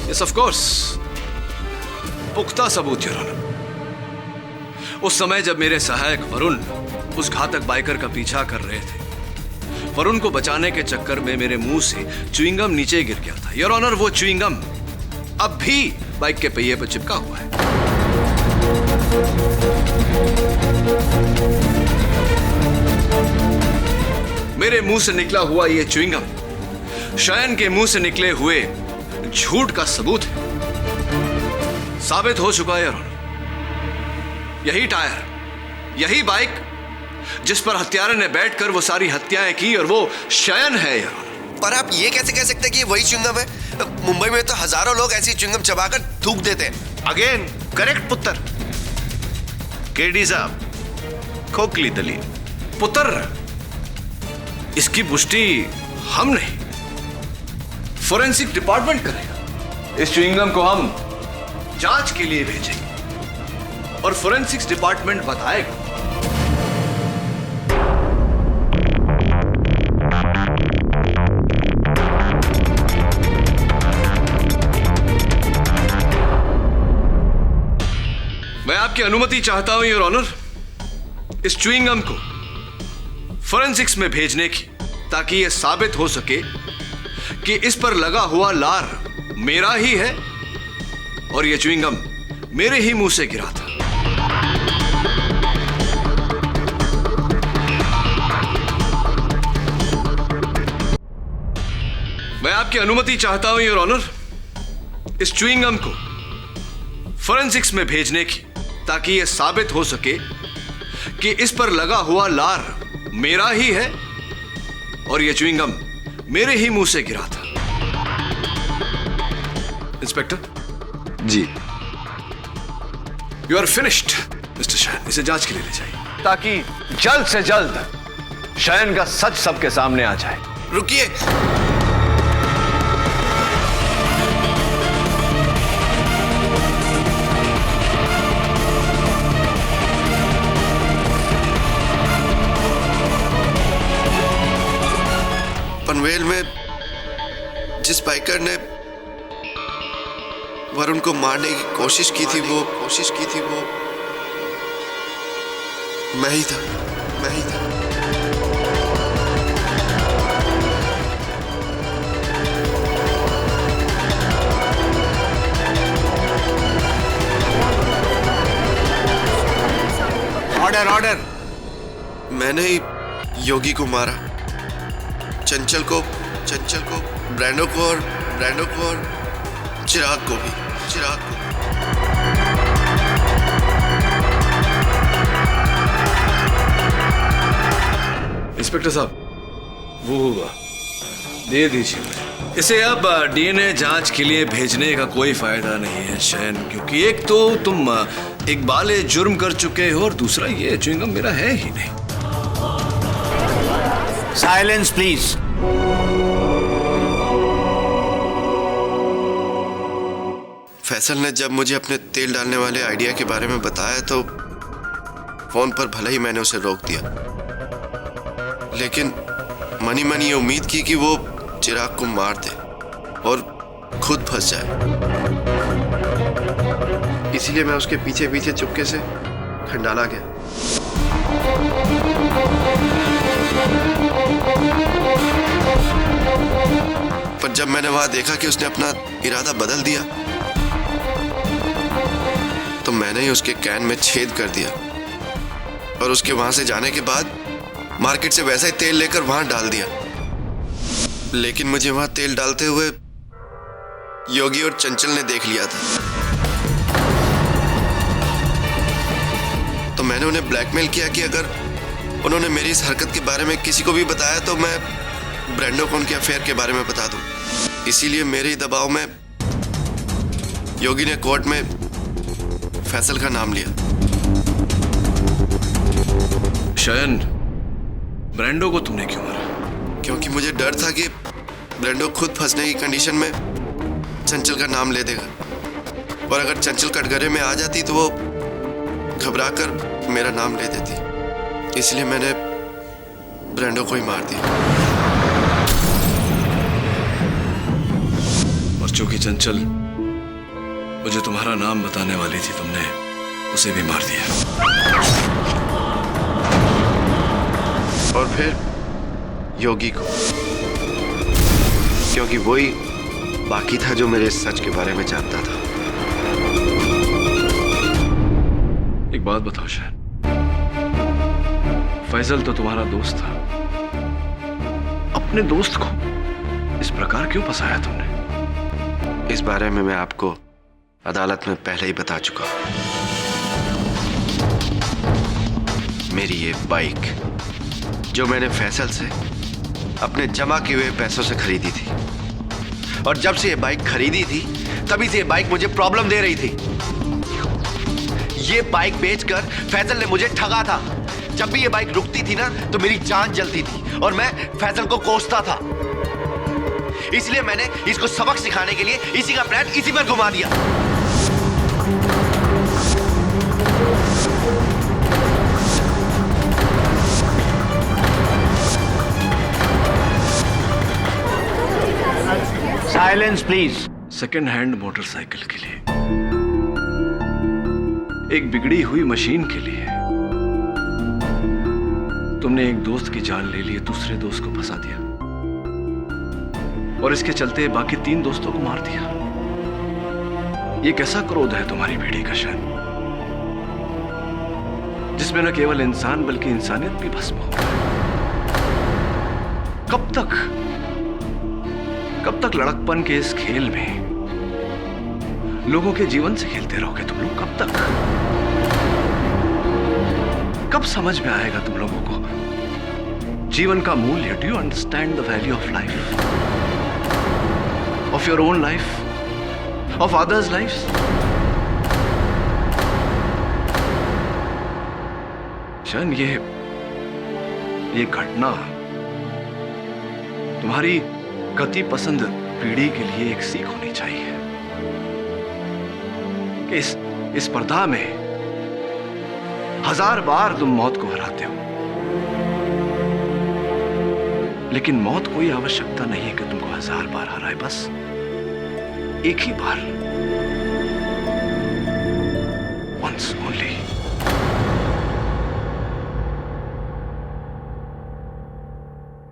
यस ऑफ कोर्स, पुख्ता सबूत योर ऑनर। उस समय जब मेरे सहायक वरुण उस घातक बाइकर का पीछा कर रहे थे, वरुण को बचाने के चक्कर में मेरे मुंह से च्युइंगम नीचे गिर गया था योर ऑनर। वो च्युइंगम अब भी बाइक के पहिए पर चिपका हुआ है। मेरे मुंह से निकला हुआ ये च्युइंगम शयन के मुंह से निकले हुए झूठ का सबूत है। साबित हो चुका है योर ऑनर। यही टायर, यही बाइक जिस पर हत्यारे ने बैठकर वो सारी हत्याएं की, और वो शयन है यार। पर आप ये कैसे कह सकते हैं कि ये वही च्युइंगम है? मुंबई में तो हजारों लोग ऐसी च्युइंगम चबाकर थूक देते हैं। अगेन करेक्ट पुत्र। केडी साहब, खोखली दलील। पुत्र, इसकी पुष्टि हम नहीं, फोरेंसिक डिपार्टमेंट करेगा। इस च्युइंगम को हम जांच के लिए भेजेंगे और फोरेंसिक्स डिपार्टमेंट बताएगा। मैं आपकी अनुमति चाहता हूं योर ऑनर, इस च्युइंग गम को फोरेंसिक्स में भेजने की, ताकि यह साबित हो सके कि इस पर लगा हुआ लार मेरा ही है और यह च्युइंग गम मेरे ही मुंह से गिरा था। मैं आपकी अनुमति चाहता हूं योर ऑनर, इस च्युइंग गम को फोरेंसिक्स में भेजने की, ताकि यह साबित हो सके कि इस पर लगा हुआ लार मेरा ही है और यह च्युइंग गम मेरे ही मुंह से गिरा था। Inspector ji, you are finished mister Shayan. इसे जांच के लिए ले जाइए, ताकि जल्द से जल्द शयन का सच सबके सामने आ जाए। रुकिए, पनवेल में जिस बाइकर ने वरुण को मारने की कोशिश की थी वो मैं ही था। ऑर्डर। मैंने ही योगी को मारा, चंचल को, ब्रैंडो को और चिराग को भी। इंस्पेक्टर साहब, वो होगा, दे दीजिए मुझे। इसे अब डीएनए जांच के लिए भेजने का कोई फायदा नहीं है शयन, क्योंकि एक तो तुम इकबाल जुर्म कर चुके हो और दूसरा ये च्युइंग गम मेरा है ही नहीं। Silence please. फैसल ने जब मुझे अपने तेल डालने वाले आइडिया के बारे में बताया तो फोन पर भले ही मैंने उसे रोक दिया, लेकिन मनी ये उम्मीद की कि वो चिराग को मार दे और खुद फंस जाए। इसीलिए मैं उसके पीछे पीछे चुपके से खंडाला गया। पर जब मैंने वहां देखा कि उसने अपना इरादा बदल दिया तो मैंने ही उसके कैन में छेद कर दिया और उसके वहां से जाने के बाद मार्केट से वैसा ही तेल लेकर वहां डाल दिया। लेकिन मुझे वहां तेल डालते हुए योगी और चंचल ने देख लिया था, तो मैंने उन्हें ब्लैकमेल किया कि अगर उन्होंने मेरी इस हरकत के बारे में किसी को भी बताया तो मैं ब्रैंडो को उनके अफेयर के बारे में बता दूं। इसीलिए मेरे ही दबाव में योगी ने कोर्ट में फैसल का नाम लिया। शयन, ब्रैंडो को तुमने क्यों मारा? क्योंकि मुझे डर था कि ब्रैंडो खुद फंसने की कंडीशन में चंचल का नाम ले देगा और अगर चंचल कटघरे में आ जाती तो वो घबराकर मेरा नाम ले देती। इसलिए मैंने ब्रैंडो को ही मार दिया। और चूंकि चंचल मुझे तुम्हारा नाम बताने वाली थी, तुमने उसे भी मार दिया। और फिर योगी को, क्योंकि वही बाकी था जो मेरे सच के बारे में जानता था। एक बात बताओ शयन, फैजल तो तुम्हारा दोस्त था, अपने दोस्त को इस प्रकार क्यों फंसाया तुमने? इस बारे में मैं आपको अदालत में पहले ही बता चुका हूं। मेरी ये बाइक जो मैंने फैसल से अपने जमा किए हुए पैसों से खरीदी थी, और जब से ये बाइक खरीदी थी तभी से ये बाइक मुझे प्रॉब्लम दे रही थी। ये बाइक बेचकर फैसल ने मुझे ठगा था। जब भी ये बाइक रुकती थी ना तो मेरी जान जलती थी और मैं फैसल को कोसता था। इसलिए मैंने इसको सबक सिखाने के लिए इसी का प्लान इसी पर घुमा दिया। Silence please. Second hand motorcycle के लिए, एक बिगड़ी हुई मशीन के लिए तुमने एक दोस्त की जान ले ली, दूसरे दोस्त को फंसा दिया और इसके चलते बाकी 3 दोस्तों को मार दिया। ये कैसा क्रोध है तुम्हारी पीढ़ी का शान, जिसमें न केवल इंसान बल्कि इंसानियत भी भस्म हो गई। कब तक लड़कपन के इस खेल में लोगों के जीवन से खेलते रहोगे तुम लोग? कब तक? कब समझ में आएगा तुम लोगों को जीवन का मूल्य? Do you understand the value of life, of your own life, of others lifes? Shayan, ये घटना तुम्हारी गति पसंद पीढ़ी के लिए एक सीख होनी चाहिए कि इस स्पर्धा में 1000 बार तुम मौत को हराते हो, लेकिन मौत कोई आवश्यकता नहीं है कि तुमको 1000 बार हराए, बस एक ही बार, once only।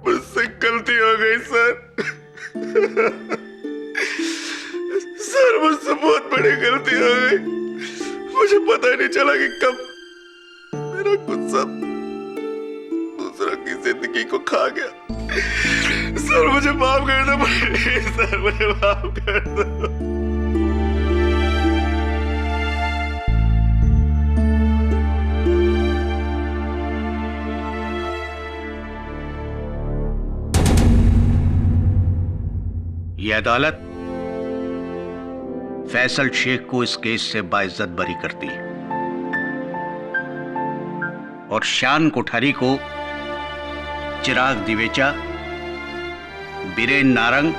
मुझसे गलती हो गई सर। सर, मुझसे बहुत बड़ी गलती हो गई। मुझे पता ही नहीं चला कि कब मेरा गुस्सा दूसरों की जिंदगी को खा गया। सर, मुझे माफ कर दो प्लीज। सर, मुझे माफ कर दो। ये अदालत फैसल शेख को इस केस से बाइज्जत बरी करती है और शान कोठारी को चिराग दिवेचा, बीरेन नारंग,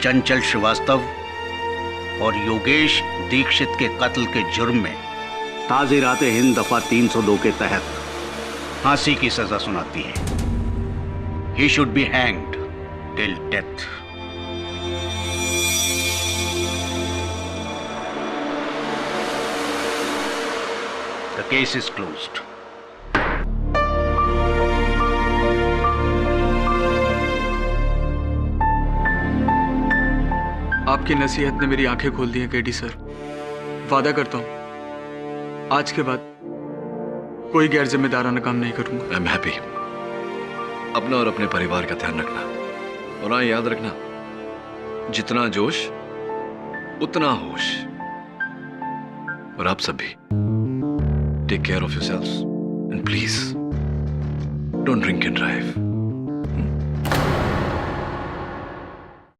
चंचल श्रीवास्तव और योगेश दीक्षित के कत्ल के जुर्म में ताज़ीरात हिंद दफा 302 के तहत फांसी की सजा सुनाती है। He should be hanged till death. The case is closed. आपकी नसीहत ने मेरी आंखें खोल दी हैं केडी सर। वादा करता हूं आज के बाद कोई गैर जिम्मेदाराना काम नहीं करूंगा। I am happy. अपना और अपने परिवार का ध्यान रखना, और हाँ, याद रखना, जितना जोश उतना होश। और आप सब भी take care of yourselves and please don't drink and drive।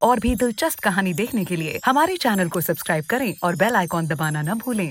और भी दिलचस्प कहानी देखने के लिए हमारे चैनल को सब्सक्राइब करें और बेल आइकॉन दबाना न भूलें।